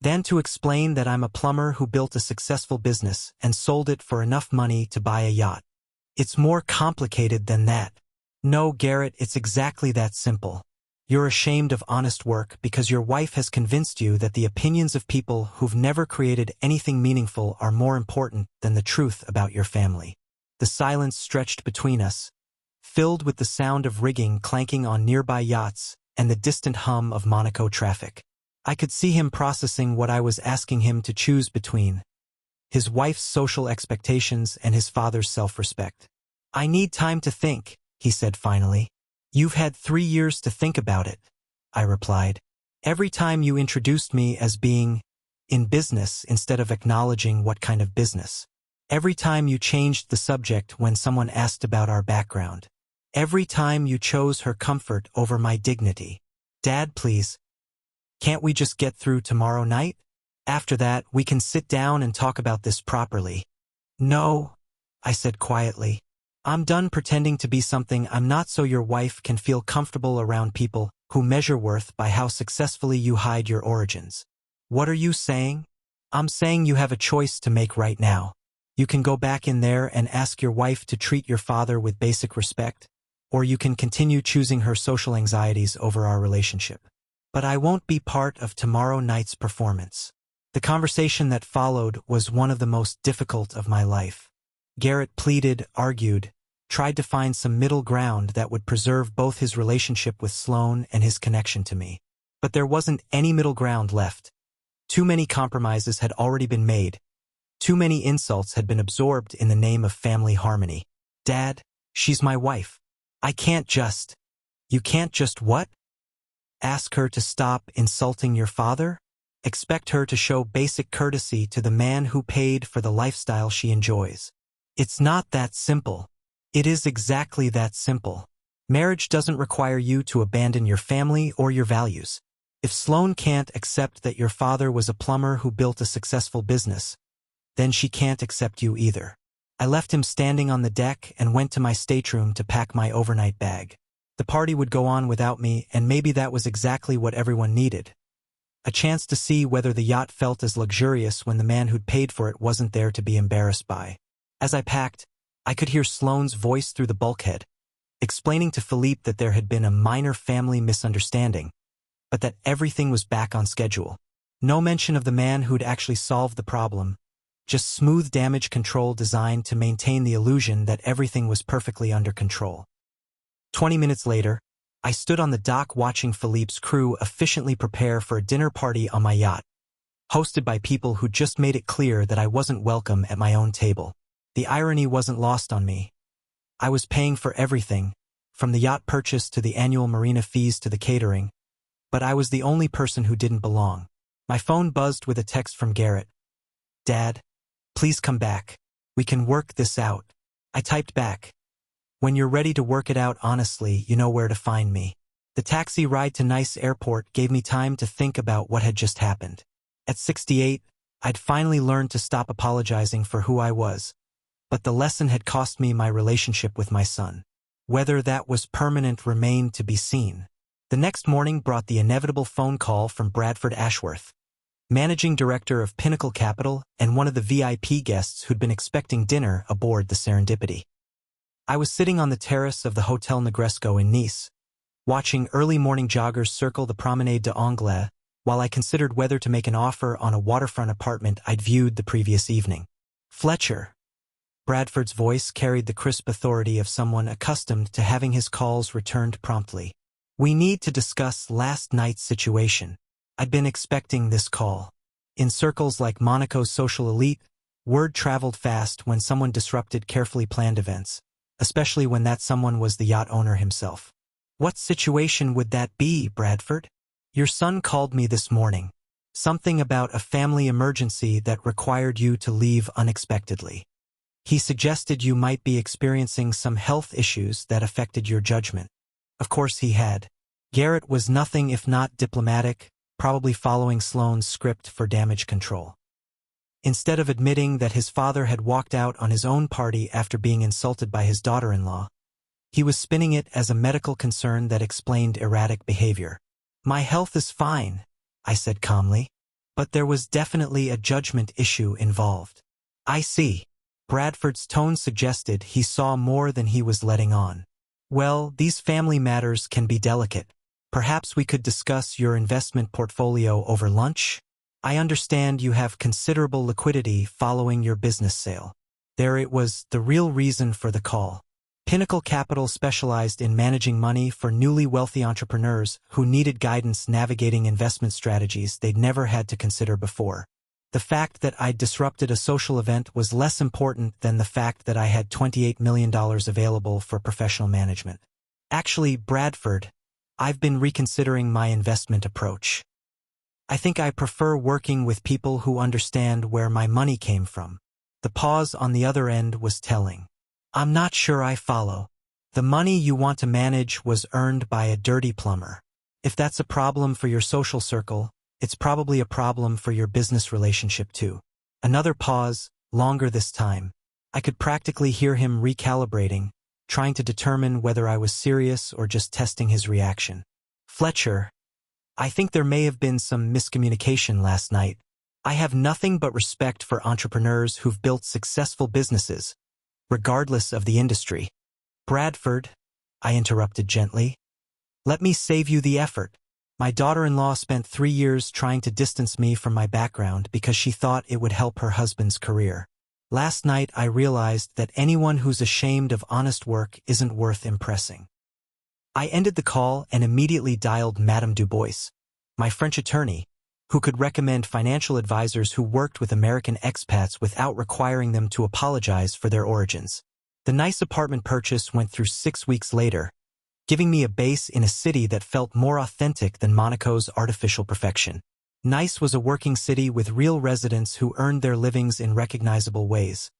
That I'm a plumber who built a successful business and sold it for enough money to buy a yacht. It's more complicated than that." "No, Garrett, it's exactly that simple. You're ashamed of honest work because your wife has convinced you that the opinions of people who've never created anything meaningful are more important than the truth about your family." The silence stretched between us, filled with the sound of rigging clanking on nearby yachts and the distant hum of Monaco traffic. I could see him processing what I was asking him to choose between: his wife's social expectations and his father's self-respect. "I need time to think," he said finally. "You've had 3 years to think about it," I replied. "Every time you introduced me as being in business instead of acknowledging what kind of business. Every time you changed the subject when someone asked about our background. Every time you chose her comfort over my dignity. Dad, please. Can't we just get through tomorrow night? After that, we can sit down and talk about this properly." "No," I said quietly. "I'm done pretending to be something I'm not so your wife can feel comfortable around people who measure worth by how successfully you hide your origins." "What are you saying?" "I'm saying you have a choice to make right now. You can go back in there and ask your wife to treat your father with basic respect, or you can continue choosing her social anxieties over our relationship. But I won't be part of tomorrow night's performance." The conversation that followed was one of the most difficult of my life. Garrett pleaded, argued, tried to find some middle ground that would preserve both his relationship with Sloane and his connection to me. But there wasn't any middle ground left. Too many compromises had already been made. Too many insults had been absorbed in the name of family harmony. "Dad, she's my wife. I can't just..." "You can't just what?" "Ask her to stop insulting your father? Expect her to show basic courtesy to the man who paid for the lifestyle she enjoys. It's not that simple. It is exactly that simple. Marriage doesn't require you to abandon your family or your values. If Sloane can't accept that your father was a plumber who built a successful business, then she can't accept you either. I left him standing on the deck and went to my stateroom to pack my overnight bag. The party would go on without me, and maybe that was exactly what everyone needed. A chance to see whether the yacht felt as luxurious when the man who'd paid for it wasn't there to be embarrassed by. As I packed, I could hear Sloane's voice through the bulkhead, explaining to Philippe that there had been a minor family misunderstanding, but that everything was back on schedule. No mention of the man who'd actually solved the problem, just smooth damage control designed to maintain the illusion that everything was perfectly under control. 20 minutes later, I stood on the dock watching Philippe's crew efficiently prepare for a dinner party on my yacht, hosted by people who just made it clear that I wasn't welcome at my own table. The irony wasn't lost on me. I was paying for everything, from the yacht purchase to the annual marina fees to the catering, but I was the only person who didn't belong. My phone buzzed with a text from Garrett. "Dad, please come back. We can work this out." I typed back, "When you're ready to work it out honestly, you know where to find me." The taxi ride to Nice Airport gave me time to think about what had just happened. At 68, I'd finally learned to stop apologizing for who I was, but the lesson had cost me my relationship with my son. Whether that was permanent remained to be seen. The next morning brought the inevitable phone call from Bradford Ashworth, managing director of Pinnacle Capital and one of the VIP guests who'd been expecting dinner aboard the Serendipity. I was sitting on the terrace of the Hotel Negresco in Nice, watching early morning joggers circle the Promenade d'Anglais while I considered whether to make an offer on a waterfront apartment I'd viewed the previous evening. "Fletcher." Bradford's voice carried the crisp authority of someone accustomed to having his calls returned promptly. "We need to discuss last night's situation." I'd been expecting this call. In circles like Monaco's social elite, word traveled fast when someone disrupted carefully planned events, especially when that someone was the yacht owner himself. "What situation would that be, Bradford?" "Your son called me this morning. Something about a family emergency that required you to leave unexpectedly. He suggested you might be experiencing some health issues that affected your judgment." Of course he had. Garrett was nothing if not diplomatic, probably following Sloane's script for damage control. Instead of admitting that his father had walked out on his own party after being insulted by his daughter-in-law, he was spinning it as a medical concern that explained erratic behavior. "My health is fine," I said calmly, "but there was definitely a judgment issue involved." "I see." Bradford's tone suggested he saw more than he was letting on. "Well, these family matters can be delicate. Perhaps we could discuss your investment portfolio over lunch? I understand you have considerable liquidity following your business sale." There it was, the real reason for the call. Pinnacle Capital specialized in managing money for newly wealthy entrepreneurs who needed guidance navigating investment strategies they'd never had to consider before. The fact that I'd disrupted a social event was less important than the fact that I had $28 million available for professional management. "Actually, Bradford, I've been reconsidering my investment approach. I think I prefer working with people who understand where my money came from." The pause on the other end was telling. "I'm not sure I follow. The money you want to manage was earned by a dirty plumber. If that's a problem for your social circle, it's probably a problem for your business relationship too." Another pause, longer this time. I could practically hear him recalibrating, trying to determine whether I was serious or just testing his reaction. "Fletcher, I think there may have been some miscommunication last night. I have nothing but respect for entrepreneurs who've built successful businesses, regardless of the industry." "Bradford," I interrupted gently, "let me save you the effort. My daughter-in-law spent 3 years trying to distance me from my background because she thought it would help her husband's career. Last night I realized that anyone who's ashamed of honest work isn't worth impressing." I ended the call and immediately dialed Madame Dubois, my French attorney, who could recommend financial advisors who worked with American expats without requiring them to apologize for their origins. The nice apartment purchase went through 6 weeks later, giving me a base in a city that felt more authentic than Monaco's artificial perfection. Nice was a working city with real residents who earned their livings in recognizable ways,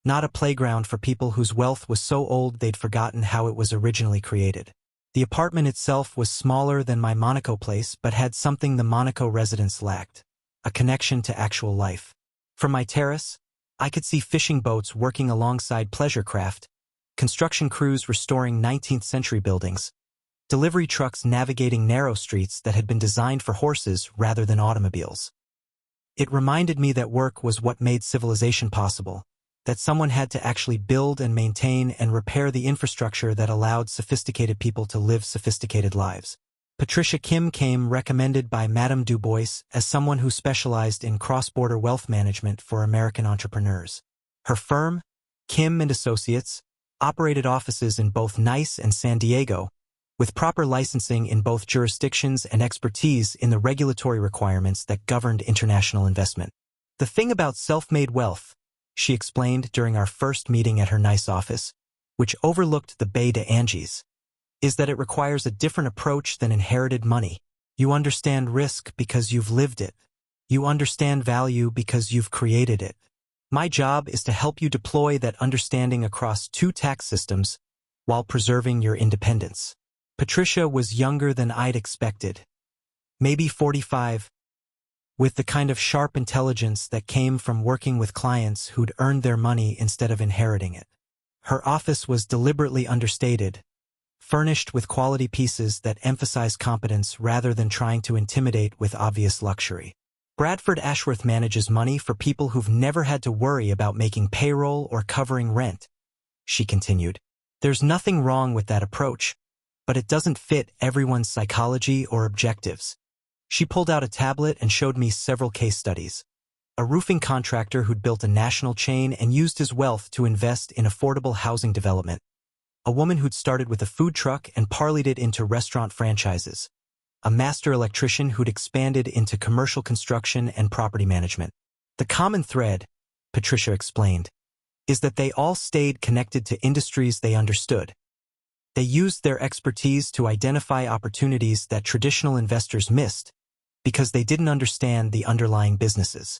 not a playground for people whose wealth was so old they'd forgotten how it was originally created. The apartment itself was smaller than my Monaco place but had something the Monaco residents lacked, a connection to actual life. From my terrace, I could see fishing boats working alongside pleasure craft, construction crews restoring 19th-century buildings, delivery trucks navigating narrow streets that had been designed for horses rather than automobiles. It reminded me that work was what made civilization possible, that someone had to actually build and maintain and repair the infrastructure that allowed sophisticated people to live sophisticated lives. Patricia Kim came recommended by Madame Du Bois as someone who specialized in cross-border wealth management for American entrepreneurs. Her firm, Kim & Associates, operated offices in both Nice and San Diego, with proper licensing in both jurisdictions and expertise in the regulatory requirements that governed international investment. The thing about self-made wealth, she explained during our first meeting at her Nice office, which overlooked the Bay de Angeles, is that it requires a different approach than inherited money. You understand risk because you've lived it. You understand value because you've created it. My job is to help you deploy that understanding across 2 tax systems while preserving your independence. Patricia was younger than I'd expected, maybe 45, with the kind of sharp intelligence that came from working with clients who'd earned their money instead of inheriting it. Her office was deliberately understated, furnished with quality pieces that emphasize competence rather than trying to intimidate with obvious luxury. Bradford Ashworth manages money for people who've never had to worry about making payroll or covering rent, she continued. There's nothing wrong with that approach, but it doesn't fit everyone's psychology or objectives. She pulled out a tablet and showed me several case studies. A roofing contractor who'd built a national chain and used his wealth to invest in affordable housing development. A woman who'd started with a food truck and parlayed it into restaurant franchises. A master electrician who'd expanded into commercial construction and property management. The common thread, Patricia explained, is that they all stayed connected to industries they understood. They used their expertise to identify opportunities that traditional investors missed because they didn't understand the underlying businesses.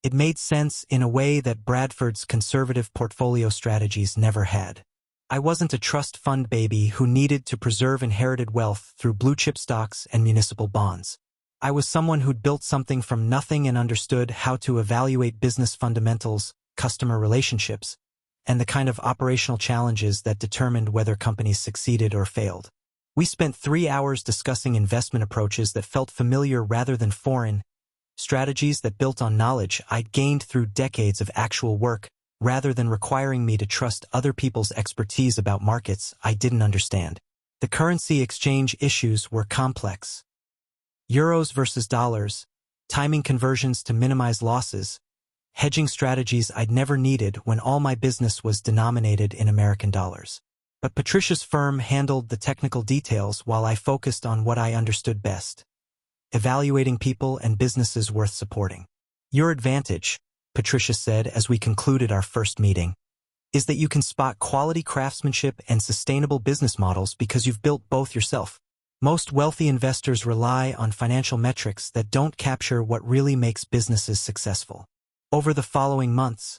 It made sense in a way that Bradford's conservative portfolio strategies never had. I wasn't a trust fund baby who needed to preserve inherited wealth through blue-chip stocks and municipal bonds. I was someone who'd built something from nothing and understood how to evaluate business fundamentals, customer relationships, and the kind of operational challenges that determined whether companies succeeded or failed. We spent 3 hours discussing investment approaches that felt familiar rather than foreign, strategies that built on knowledge I'd gained through decades of actual work, rather than requiring me to trust other people's expertise about markets I didn't understand. The currency exchange issues were complex. Euros versus dollars, timing conversions to minimize losses, hedging strategies I'd never needed when all my business was denominated in American dollars. But Patricia's firm handled the technical details while I focused on what I understood best, evaluating people and businesses worth supporting. Your advantage, Patricia said as we concluded our first meeting, is that you can spot quality craftsmanship and sustainable business models because you've built both yourself. Most wealthy investors rely on financial metrics that don't capture what really makes businesses successful. Over the following months,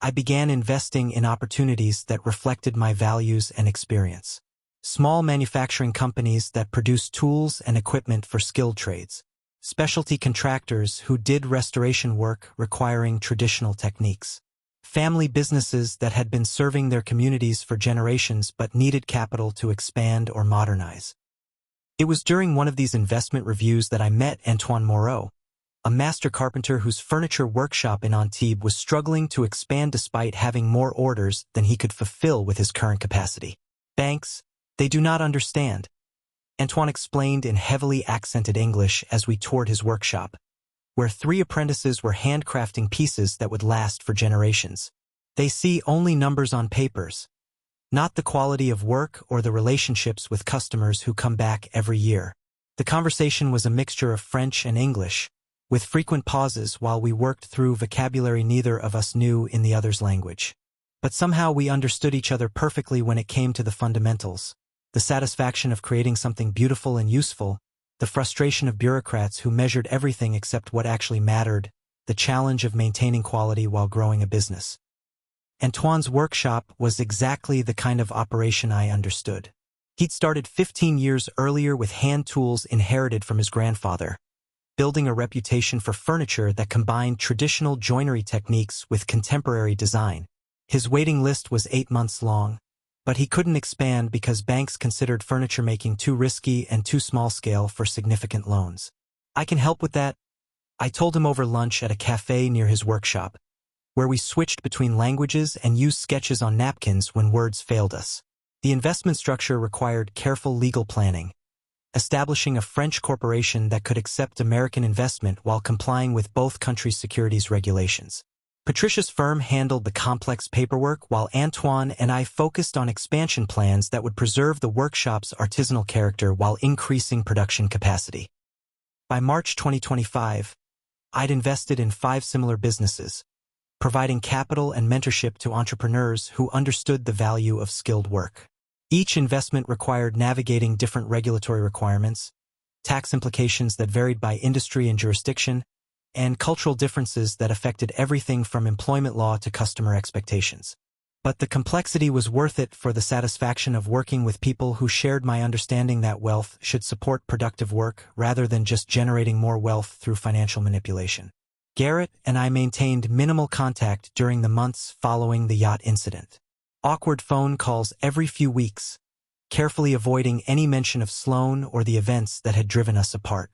I began investing in opportunities that reflected my values and experience. Small manufacturing companies that produced tools and equipment for skilled trades. Specialty contractors who did restoration work requiring traditional techniques. Family businesses that had been serving their communities for generations but needed capital to expand or modernize. It was during one of these investment reviews that I met Antoine Moreau, a master carpenter whose furniture workshop in Antibes was struggling to expand despite having more orders than he could fulfill with his current capacity. Banks, they do not understand, Antoine explained in heavily accented English as we toured his workshop, where 3 apprentices were handcrafting pieces that would last for generations. They see only numbers on papers, not the quality of work or the relationships with customers who come back every year. The conversation was a mixture of French and English, with frequent pauses while we worked through vocabulary neither of us knew in the other's language. But somehow we understood each other perfectly when it came to the fundamentals. The satisfaction of creating something beautiful and useful, the frustration of bureaucrats who measured everything except what actually mattered, the challenge of maintaining quality while growing a business. Antoine's workshop was exactly the kind of operation I understood. He'd started 15 years earlier with hand tools inherited from his grandfather, building a reputation for furniture that combined traditional joinery techniques with contemporary design. His waiting list was 8 months long, but he couldn't expand because banks considered furniture making too risky and too small-scale for significant loans. "I can help with that," I told him over lunch at a cafe near his workshop, where we switched between languages and used sketches on napkins when words failed us. The investment structure required careful legal planning, establishing a French corporation that could accept American investment while complying with both countries' securities regulations. Patricia's firm handled the complex paperwork while Antoine and I focused on expansion plans that would preserve the workshop's artisanal character while increasing production capacity. By March 2025, I'd invested in 5 similar businesses, providing capital and mentorship to entrepreneurs who understood the value of skilled work. Each investment required navigating different regulatory requirements, tax implications that varied by industry and jurisdiction, and cultural differences that affected everything from employment law to customer expectations. But the complexity was worth it for the satisfaction of working with people who shared my understanding that wealth should support productive work rather than just generating more wealth through financial manipulation. Garrett and I maintained minimal contact during the months following the yacht incident. Awkward phone calls every few weeks, carefully avoiding any mention of Sloan or the events that had driven us apart.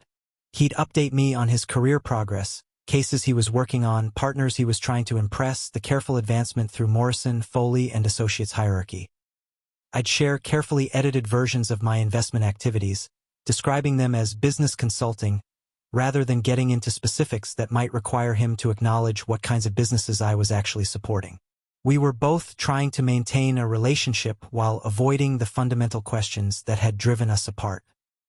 He'd update me on his career progress, cases he was working on, partners he was trying to impress, the careful advancement through Morrison, Foley, and Associates hierarchy. I'd share carefully edited versions of my investment activities, describing them as business consulting, rather than getting into specifics that might require him to acknowledge what kinds of businesses I was actually supporting. We were both trying to maintain a relationship while avoiding the fundamental questions that had driven us apart.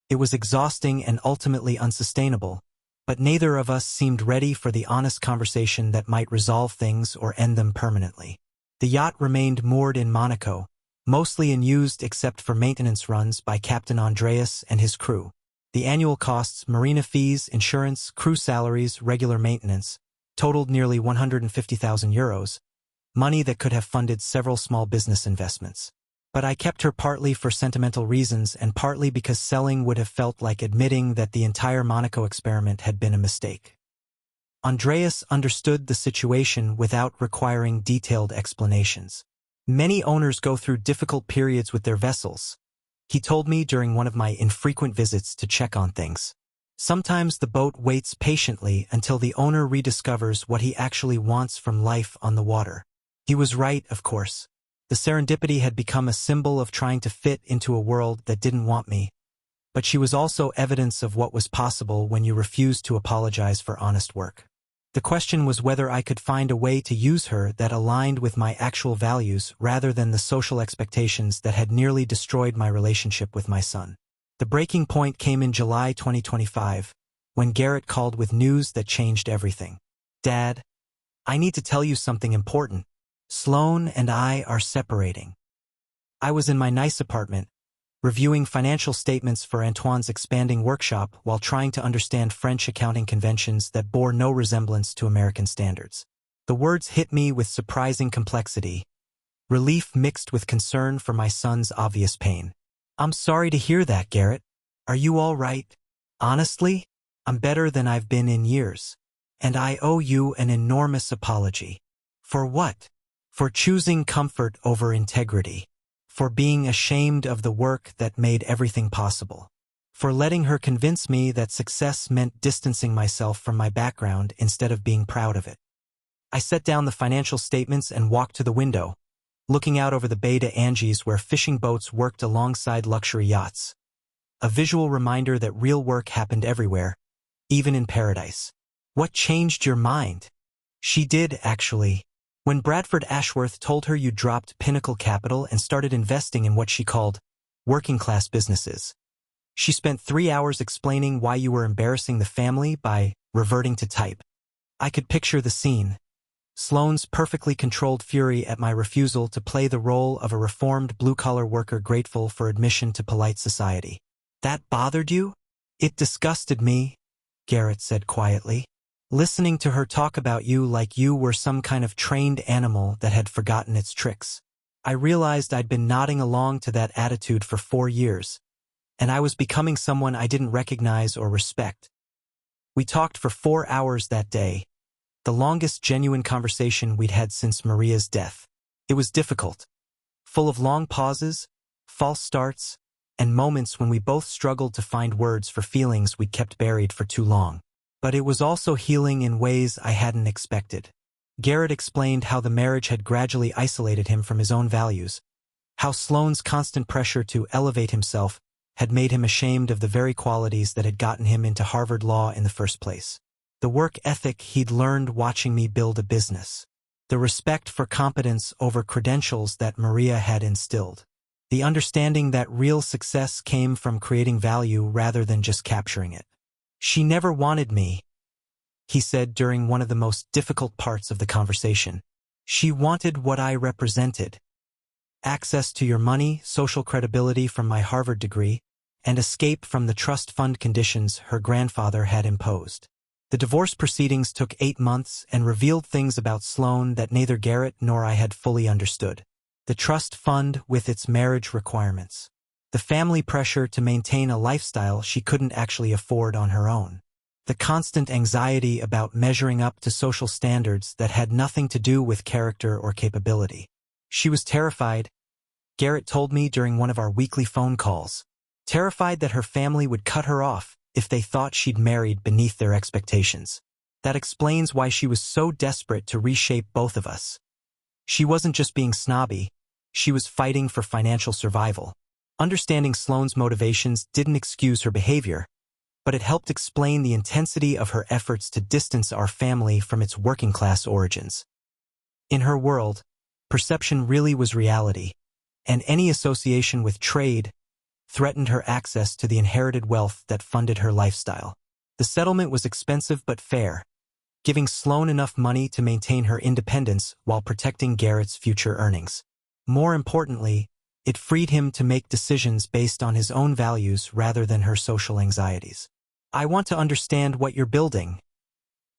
It was exhausting and ultimately unsustainable, but neither of us seemed ready for the honest conversation that might resolve things or end them permanently. The yacht remained moored in Monaco, mostly unused except for maintenance runs by Captain Andreas and his crew. The annual costs, marina fees, insurance, crew salaries, regular maintenance, totaled nearly €150,000, money that could have funded several small business investments. But I kept her partly for sentimental reasons and partly because selling would have felt like admitting that the entire Monaco experiment had been a mistake. Andreas understood the situation without requiring detailed explanations. Many owners go through difficult periods with their vessels, he told me during one of my infrequent visits to check on things. Sometimes the boat waits patiently until the owner rediscovers what he actually wants from life on the water. He was right, of course. The serendipity had become a symbol of trying to fit into a world that didn't want me. But she was also evidence of what was possible when you refused to apologize for honest work. The question was whether I could find a way to use her that aligned with my actual values rather than the social expectations that had nearly destroyed my relationship with my son. The breaking point came in July 2025, when Garrett called with news that changed everything. "Dad, I need to tell you something important. Sloan and I are separating." I was in my nice apartment, reviewing financial statements for Antoine's expanding workshop while trying to understand French accounting conventions that bore no resemblance to American standards. The words hit me with surprising complexity, relief mixed with concern for my son's obvious pain. "I'm sorry to hear that, Garrett. Are you all right?" "Honestly, I'm better than I've been in years. And I owe you an enormous apology." "For what?" "For choosing comfort over integrity. For being ashamed of the work that made everything possible. For letting her convince me that success meant distancing myself from my background instead of being proud of it." I set down the financial statements and walked to the window, looking out over the bay to Angie's where fishing boats worked alongside luxury yachts. A visual reminder that real work happened everywhere, even in paradise. "What changed your mind?" "She did, actually. When Bradford Ashworth told her you dropped Pinnacle Capital and started investing in what she called working-class businesses. She spent 3 hours explaining why you were embarrassing the family by reverting to type. I could picture the scene. Sloane's perfectly controlled fury at my refusal to play the role of a reformed blue-collar worker grateful for admission to polite society. "That bothered you?" "It disgusted me," Garrett said quietly. listening to her talk about you like you were some kind of trained animal that had forgotten its tricks. I realized I'd been nodding along to that attitude for 4 years, and I was becoming someone I didn't recognize or respect. We talked for 4 hours that day, the longest genuine conversation we'd had since Maria's death. It was difficult, full of long pauses, false starts, and moments when we both struggled to find words for feelings we'd kept buried for too long. But it was also healing in ways I hadn't expected. Garrett explained how the marriage had gradually isolated him from his own values, how Sloane's constant pressure to elevate himself had made him ashamed of the very qualities that had gotten him into Harvard Law in the first place. The work ethic he'd learned watching me build a business. The respect for competence over credentials that Maria had instilled. The understanding that real success came from creating value rather than just capturing it. She never wanted me, he said during one of the most difficult parts of the conversation. She wanted what I represented. Access to your money, social credibility from my Harvard degree, and escape from the trust fund conditions her grandfather had imposed. The divorce proceedings took 8 months and revealed things about Sloane that neither Garrett nor I had fully understood. The trust fund with its marriage requirements. The family pressure to maintain a lifestyle she couldn't actually afford on her own. The constant anxiety about measuring up to social standards that had nothing to do with character or capability. She was terrified, Garrett told me during one of our weekly phone calls. Terrified that her family would cut her off if they thought she'd married beneath their expectations. That explains why she was so desperate to reshape both of us. She wasn't just being snobby, she was fighting for financial survival. Understanding Sloane's motivations didn't excuse her behavior, but it helped explain the intensity of her efforts to distance our family from its working-class origins. In her world, perception really was reality, and any association with trade threatened her access to the inherited wealth that funded her lifestyle. The settlement was expensive but fair, giving Sloane enough money to maintain her independence while protecting Garrett's future earnings. More importantly, it freed him to make decisions based on his own values rather than her social anxieties. I want to understand what you're building,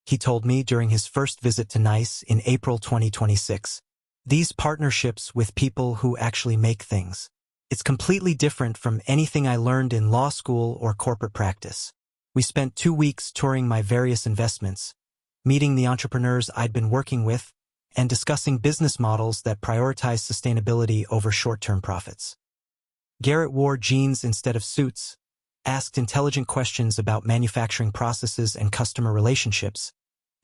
he told me during his first visit to NICE in April 2026. These partnerships with people who actually make things. It's completely different from anything I learned in law school or corporate practice. We spent 2 weeks touring my various investments, meeting the entrepreneurs I'd been working with, and discussing business models that prioritize sustainability over short-term profits. Garrett wore jeans instead of suits, asked intelligent questions about manufacturing processes and customer relationships,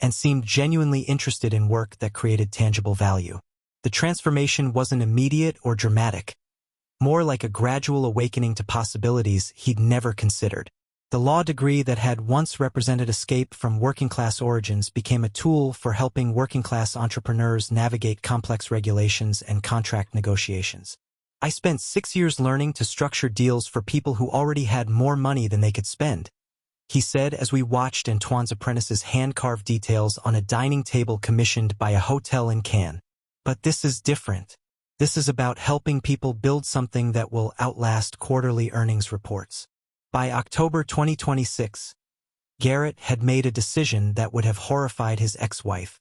and seemed genuinely interested in work that created tangible value. The transformation wasn't immediate or dramatic, more like a gradual awakening to possibilities he'd never considered. The law degree that had once represented escape from working-class origins became a tool for helping working-class entrepreneurs navigate complex regulations and contract negotiations. I spent 6 years learning to structure deals for people who already had more money than they could spend, he said as we watched Antoine's apprentice's hand-carved details on a dining table commissioned by a hotel in Cannes. But this is different. This is about helping people build something that will outlast quarterly earnings reports. By October 2026, Garrett had made a decision that would have horrified his ex-wife.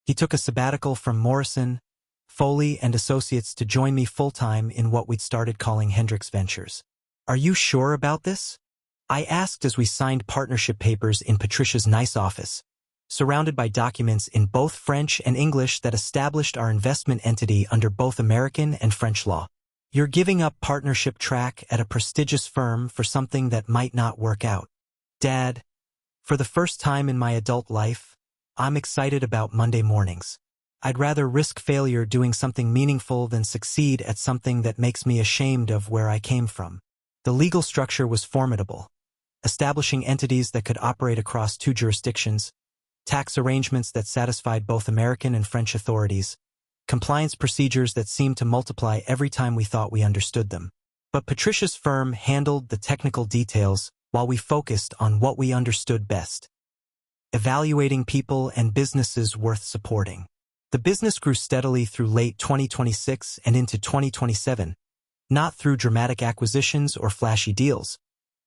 He took a sabbatical from Morrison, Foley and Associates to join me full-time in what we'd started calling Hendricks Ventures. Are you sure about this? I asked as we signed partnership papers in Patricia's nice office, surrounded by documents in both French and English that established our investment entity under both American and French law. You're giving up partnership track at a prestigious firm for something that might not work out. Dad, for the first time in my adult life, I'm excited about Monday mornings. I'd rather risk failure doing something meaningful than succeed at something that makes me ashamed of where I came from. The legal structure was formidable, establishing entities that could operate across 2 jurisdictions, tax arrangements that satisfied both American and French authorities, compliance procedures that seemed to multiply every time we thought we understood them. But Patricia's firm handled the technical details while we focused on what we understood best: evaluating people and businesses worth supporting. The business grew steadily through late 2026 and into 2027, not through dramatic acquisitions or flashy deals,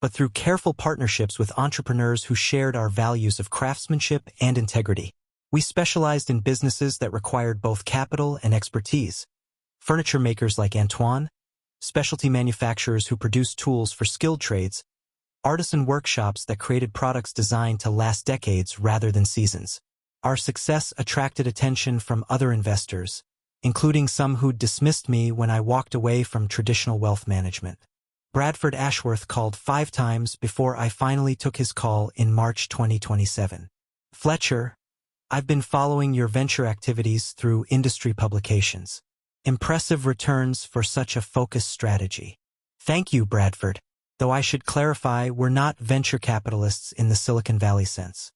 but through careful partnerships with entrepreneurs who shared our values of craftsmanship and integrity. We specialized in businesses that required both capital and expertise. Furniture makers like Antoine, specialty manufacturers who produced tools for skilled trades, artisan workshops that created products designed to last decades rather than seasons. Our success attracted attention from other investors, including some who'd dismissed me when I walked away from traditional wealth management. Bradford Ashworth called 5 times before I finally took his call in March 2027. Fletcher, I've been following your venture activities through industry publications. Impressive returns for such a focused strategy. Thank you, Bradford. Though I should clarify, we're not venture capitalists in the Silicon Valley sense.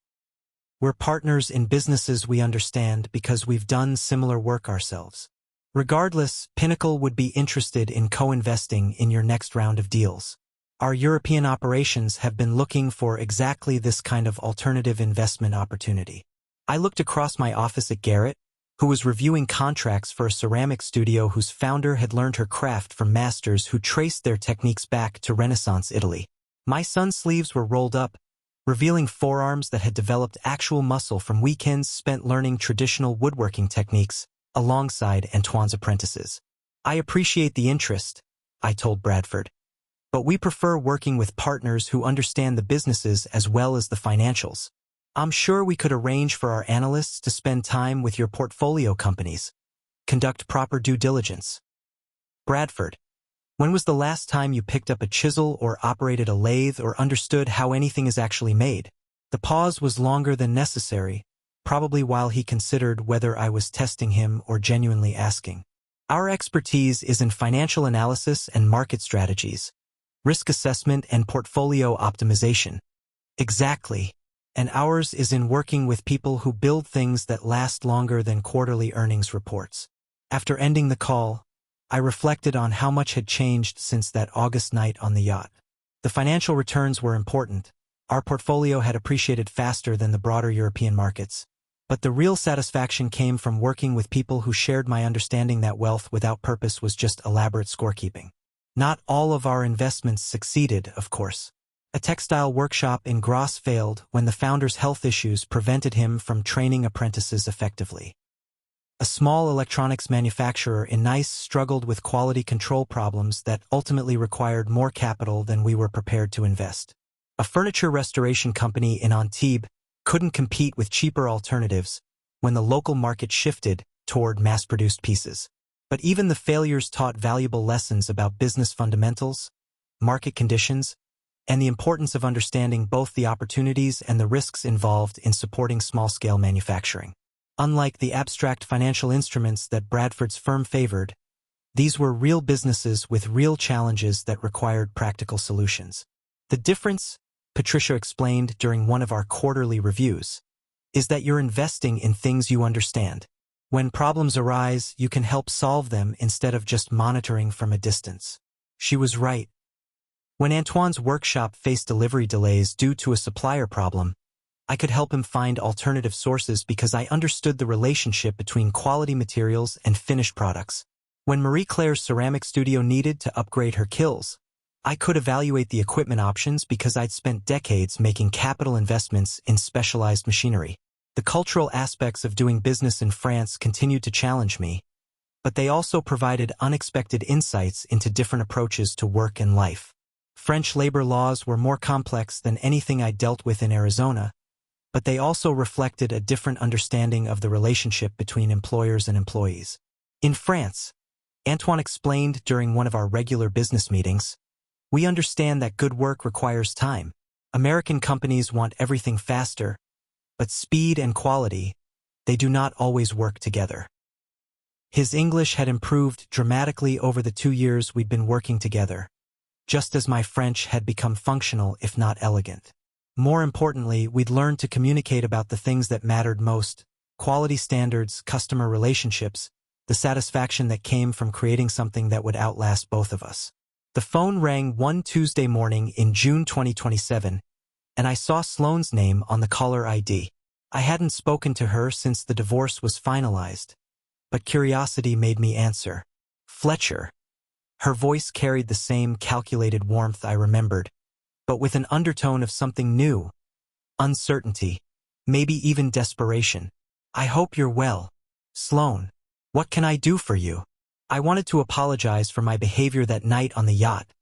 We're partners in businesses we understand because we've done similar work ourselves. Regardless, Pinnacle would be interested in co-investing in your next round of deals. Our European operations have been looking for exactly this kind of alternative investment opportunity. I looked across my office at Garrett, who was reviewing contracts for a ceramic studio whose founder had learned her craft from masters who traced their techniques back to Renaissance Italy. My son's sleeves were rolled up, revealing forearms that had developed actual muscle from weekends spent learning traditional woodworking techniques alongside Antoine's apprentices. I appreciate the interest, I told Bradford, but we prefer working with partners who understand the businesses as well as the financials. I'm sure we could arrange for our analysts to spend time with your portfolio companies. Conduct proper due diligence. Bradford, when was the last time you picked up a chisel or operated a lathe or understood how anything is actually made? The pause was longer than necessary, probably while he considered whether I was testing him or genuinely asking. Our expertise is in financial analysis and market strategies, risk assessment and portfolio optimization. Exactly. And ours is in working with people who build things that last longer than quarterly earnings reports. After ending the call, I reflected on how much had changed since that August night on the yacht. The financial returns were important. Our portfolio had appreciated faster than the broader European markets. But the real satisfaction came from working with people who shared my understanding that wealth without purpose was just elaborate scorekeeping. Not all of our investments succeeded, of course. A textile workshop in Graz failed when the founder's health issues prevented him from training apprentices effectively. A small electronics manufacturer in Nice struggled with quality control problems that ultimately required more capital than we were prepared to invest. A furniture restoration company in Antibes couldn't compete with cheaper alternatives when the local market shifted toward mass-produced pieces. But even the failures taught valuable lessons about business fundamentals, market conditions, and the importance of understanding both the opportunities and the risks involved in supporting small-scale manufacturing. Unlike the abstract financial instruments that Bradford's firm favored, these were real businesses with real challenges that required practical solutions. The difference, Patricia explained during one of our quarterly reviews, is that you're investing in things you understand. When problems arise, you can help solve them instead of just monitoring from a distance. She was right. When Antoine's workshop faced delivery delays due to a supplier problem, I could help him find alternative sources because I understood the relationship between quality materials and finished products. When Marie Claire's ceramic studio needed to upgrade her kilns, I could evaluate the equipment options because I'd spent decades making capital investments in specialized machinery. The cultural aspects of doing business in France continued to challenge me, but they also provided unexpected insights into different approaches to work and life. French labor laws were more complex than anything I dealt with in Arizona, but they also reflected a different understanding of the relationship between employers and employees. In France, Antoine explained during one of our regular business meetings, we understand that good work requires time. American companies want everything faster, but speed and quality, they do not always work together. His English had improved dramatically over the 2 years we'd been working together, just as my French had become functional if not elegant. More importantly, we'd learned to communicate about the things that mattered most: quality standards, customer relationships, the satisfaction that came from creating something that would outlast both of us. The phone rang one Tuesday morning in June 2027, and I saw Sloane's name on the caller ID. I hadn't spoken to her since the divorce was finalized, but curiosity made me answer. Fletcher. Her voice carried the same calculated warmth I remembered, but with an undertone of something new, uncertainty, maybe even desperation. "I hope you're well, Sloane. What can I do for you?" I wanted to apologize for my behavior that night on the yacht,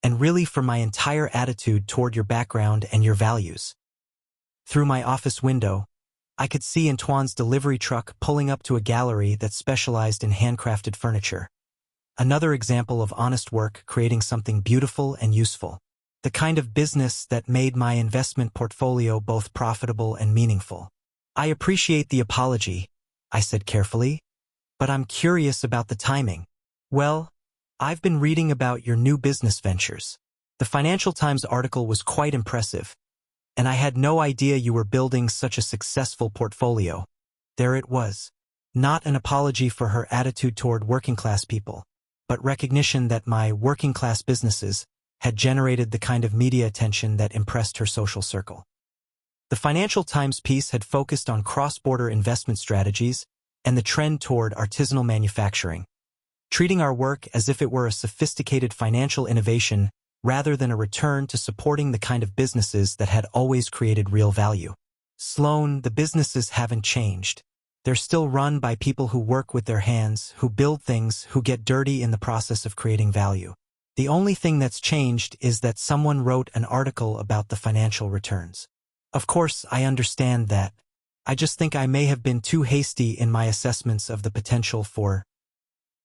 and really for my entire attitude toward your background and your values. Through my office window, I could see Antoine's delivery truck pulling up to a gallery that specialized in handcrafted furniture. Another example of honest work creating something beautiful and useful. The kind of business that made my investment portfolio both profitable and meaningful. "I appreciate the apology," I said carefully, "but I'm curious about the timing." "Well, I've been reading about your new business ventures. The Financial Times article was quite impressive, and I had no idea you were building such a successful portfolio." There it was. Not an apology for her attitude toward working-class people, but recognition that my working-class businesses had generated the kind of media attention that impressed her social circle. The Financial Times piece had focused on cross-border investment strategies and the trend toward artisanal manufacturing, treating our work as if it were a sophisticated financial innovation rather than a return to supporting the kind of businesses that had always created real value. "Sloane, the businesses haven't changed. They're still run by people who work with their hands, who build things, who get dirty in the process of creating value. The only thing that's changed is that someone wrote an article about the financial returns. Of course, I understand that. I just think I may have been too hasty in my assessments of the potential for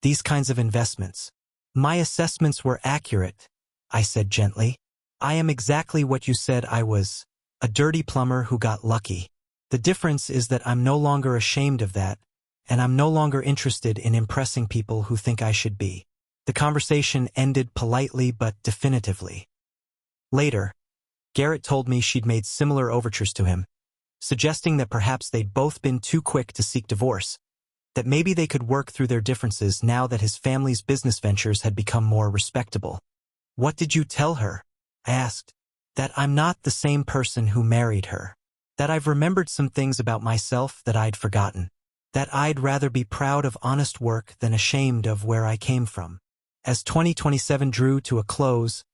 these kinds of investments." "My assessments were accurate," I said gently. "I am exactly what you said I was, a dirty plumber who got lucky. The difference is that I'm no longer ashamed of that, and I'm no longer interested in impressing people who think I should be." The conversation ended politely but definitively. Later, Garrett told me she'd made similar overtures to him, suggesting that perhaps they'd both been too quick to seek divorce, that maybe they could work through their differences now that his family's business ventures had become more respectable. "What did you tell her?" I asked. "That I'm not the same person who married her. That I've remembered some things about myself that I'd forgotten. That I'd rather be proud of honest work than ashamed of where I came from." As 2027 drew to a close,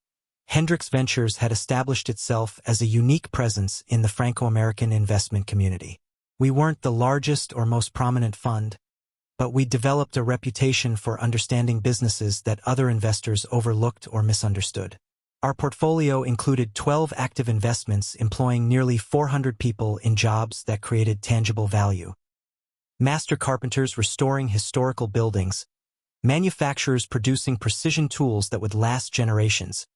Hendricks Ventures had established itself as a unique presence in the Franco-American investment community. We weren't the largest or most prominent fund, but we developed a reputation for understanding businesses that other investors overlooked or misunderstood. Our portfolio included 12 active investments employing nearly 400 people in jobs that created tangible value. Master carpenters restoring historical buildings, manufacturers producing precision tools that would last generations,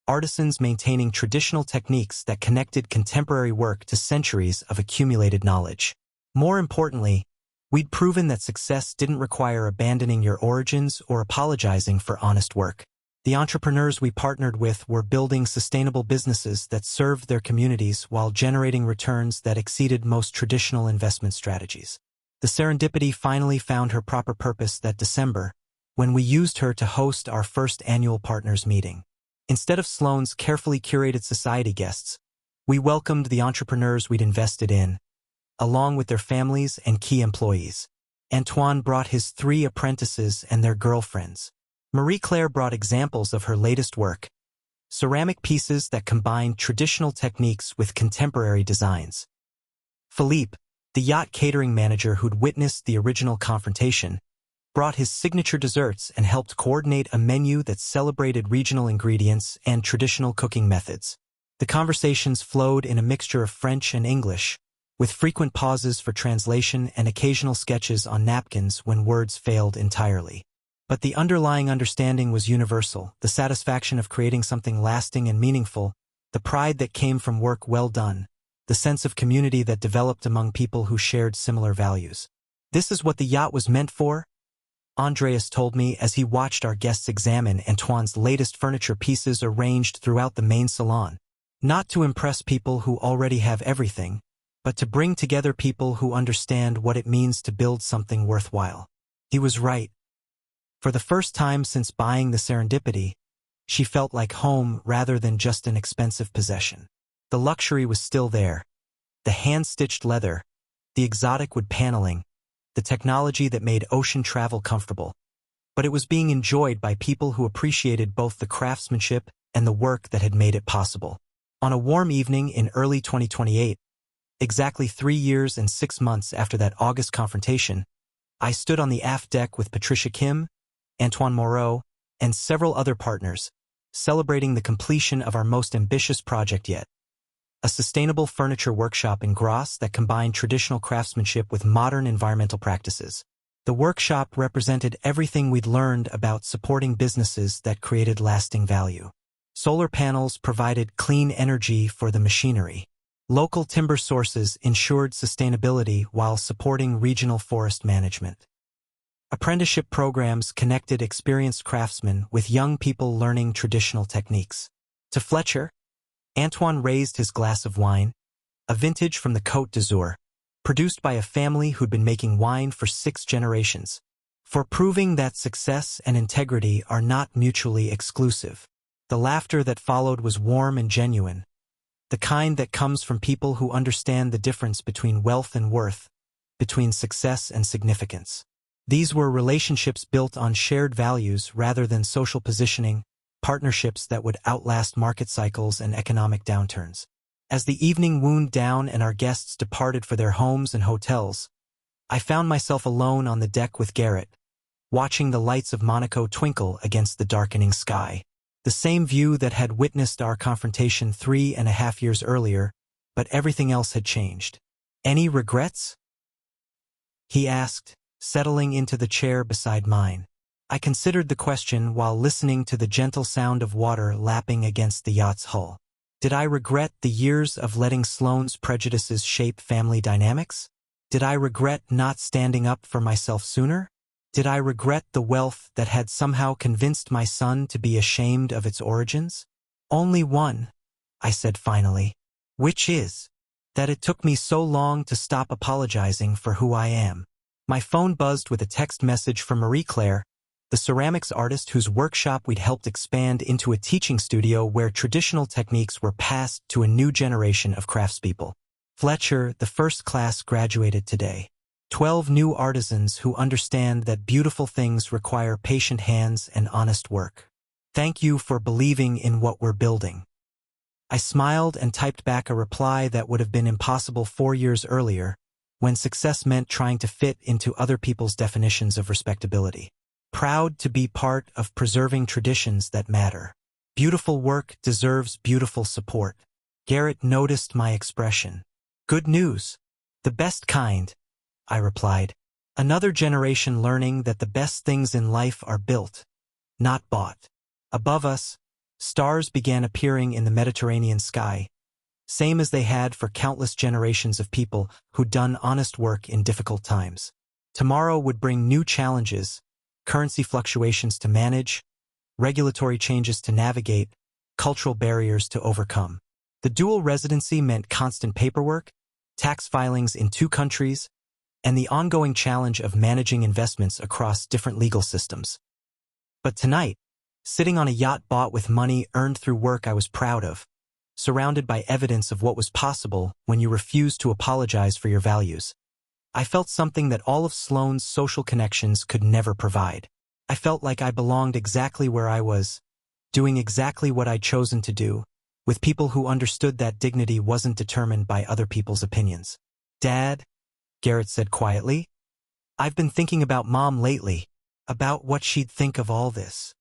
artisans maintaining traditional techniques that connected contemporary work to centuries of accumulated knowledge. More importantly, we'd proven that success didn't require abandoning your origins or apologizing for honest work. The entrepreneurs we partnered with were building sustainable businesses that served their communities while generating returns that exceeded most traditional investment strategies. The serendipity finally found her proper purpose that December, when we used her to host our first annual partners meeting. Instead of Sloane's carefully curated society guests, we welcomed the entrepreneurs we'd invested in, along with their families and key employees. Antoine brought his 3 apprentices and their girlfriends. Marie-Claire brought examples of her latest work, ceramic pieces that combined traditional techniques with contemporary designs. Philippe, the yacht catering manager who'd witnessed the original confrontation, brought his signature desserts and helped coordinate a menu that celebrated regional ingredients and traditional cooking methods. The conversations flowed in a mixture of French and English, with frequent pauses for translation and occasional sketches on napkins when words failed entirely. But the underlying understanding was universal, the satisfaction of creating something lasting and meaningful, the pride that came from work well done, the sense of community that developed among people who shared similar values. "This is what the yacht was meant for?" Andreas told me as he watched our guests examine Antoine's latest furniture pieces arranged throughout the main salon. "Not to impress people who already have everything, but to bring together people who understand what it means to build something worthwhile." He was right. For the first time since buying the Serendipity, she felt like home rather than just an expensive possession. The luxury was still there. The hand-stitched leather, the exotic wood paneling, the technology that made ocean travel comfortable. But it was being enjoyed by people who appreciated both the craftsmanship and the work that had made it possible. On a warm evening in early 2028, exactly 3 years and 6 months after that August confrontation, I stood on the aft deck with Patricia Kim, Antoine Moreau, and several other partners, celebrating the completion of our most ambitious project yet. A sustainable furniture workshop in Grasse that combined traditional craftsmanship with modern environmental practices. The workshop represented everything we'd learned about supporting businesses that created lasting value. Solar panels provided clean energy for the machinery. Local timber sources ensured sustainability while supporting regional forest management. Apprenticeship programs connected experienced craftsmen with young people learning traditional techniques. To Fletcher, Antoine raised his glass of wine, a vintage from the Côte d'Azur, produced by a family who'd been making wine for 6 generations, for proving that success and integrity are not mutually exclusive. The laughter that followed was warm and genuine, the kind that comes from people who understand the difference between wealth and worth, between success and significance. These were relationships built on shared values rather than social positioning, partnerships that would outlast market cycles and economic downturns. As the evening wound down and our guests departed for their homes and hotels, I found myself alone on the deck with Garrett, watching the lights of Monaco twinkle against the darkening sky. The same view that had witnessed our confrontation 3.5 years earlier, but everything else had changed. "Any regrets?" he asked, settling into the chair beside mine. I considered the question while listening to the gentle sound of water lapping against the yacht's hull. Did I regret the years of letting Sloane's prejudices shape family dynamics? Did I regret not standing up for myself sooner? Did I regret the wealth that had somehow convinced my son to be ashamed of its origins? Only one, I said finally. Which is that it took me so long to stop apologizing for who I am. My phone buzzed with a text message from Marie-Claire, the ceramics artist whose workshop we'd helped expand into a teaching studio where traditional techniques were passed to a new generation of craftspeople. "Fletcher, the first class graduated today. 12 new artisans who understand that beautiful things require patient hands and honest work. Thank you for believing in what we're building." I smiled and typed back a reply that would have been impossible 4 years earlier, when success meant trying to fit into other people's definitions of respectability. Proud to be part of preserving traditions that matter. Beautiful work deserves beautiful support. Garrett noticed my expression. "Good news. The best kind," I replied. "Another generation learning that the best things in life are built, not bought." Above us, stars began appearing in the Mediterranean sky, same as they had for countless generations of people who'd done honest work in difficult times. Tomorrow would bring new challenges, currency fluctuations to manage, regulatory changes to navigate, cultural barriers to overcome. The dual residency meant constant paperwork, tax filings in 2 countries, and the ongoing challenge of managing investments across different legal systems. But tonight, sitting on a yacht bought with money earned through work I was proud of, surrounded by evidence of what was possible when you refused to apologize for your values, I felt something that all of Sloane's social connections could never provide. I felt like I belonged exactly where I was, doing exactly what I'd chosen to do, with people who understood that dignity wasn't determined by other people's opinions. "Dad," Garrett said quietly, "I've been thinking about Mom lately, about what she'd think of all this."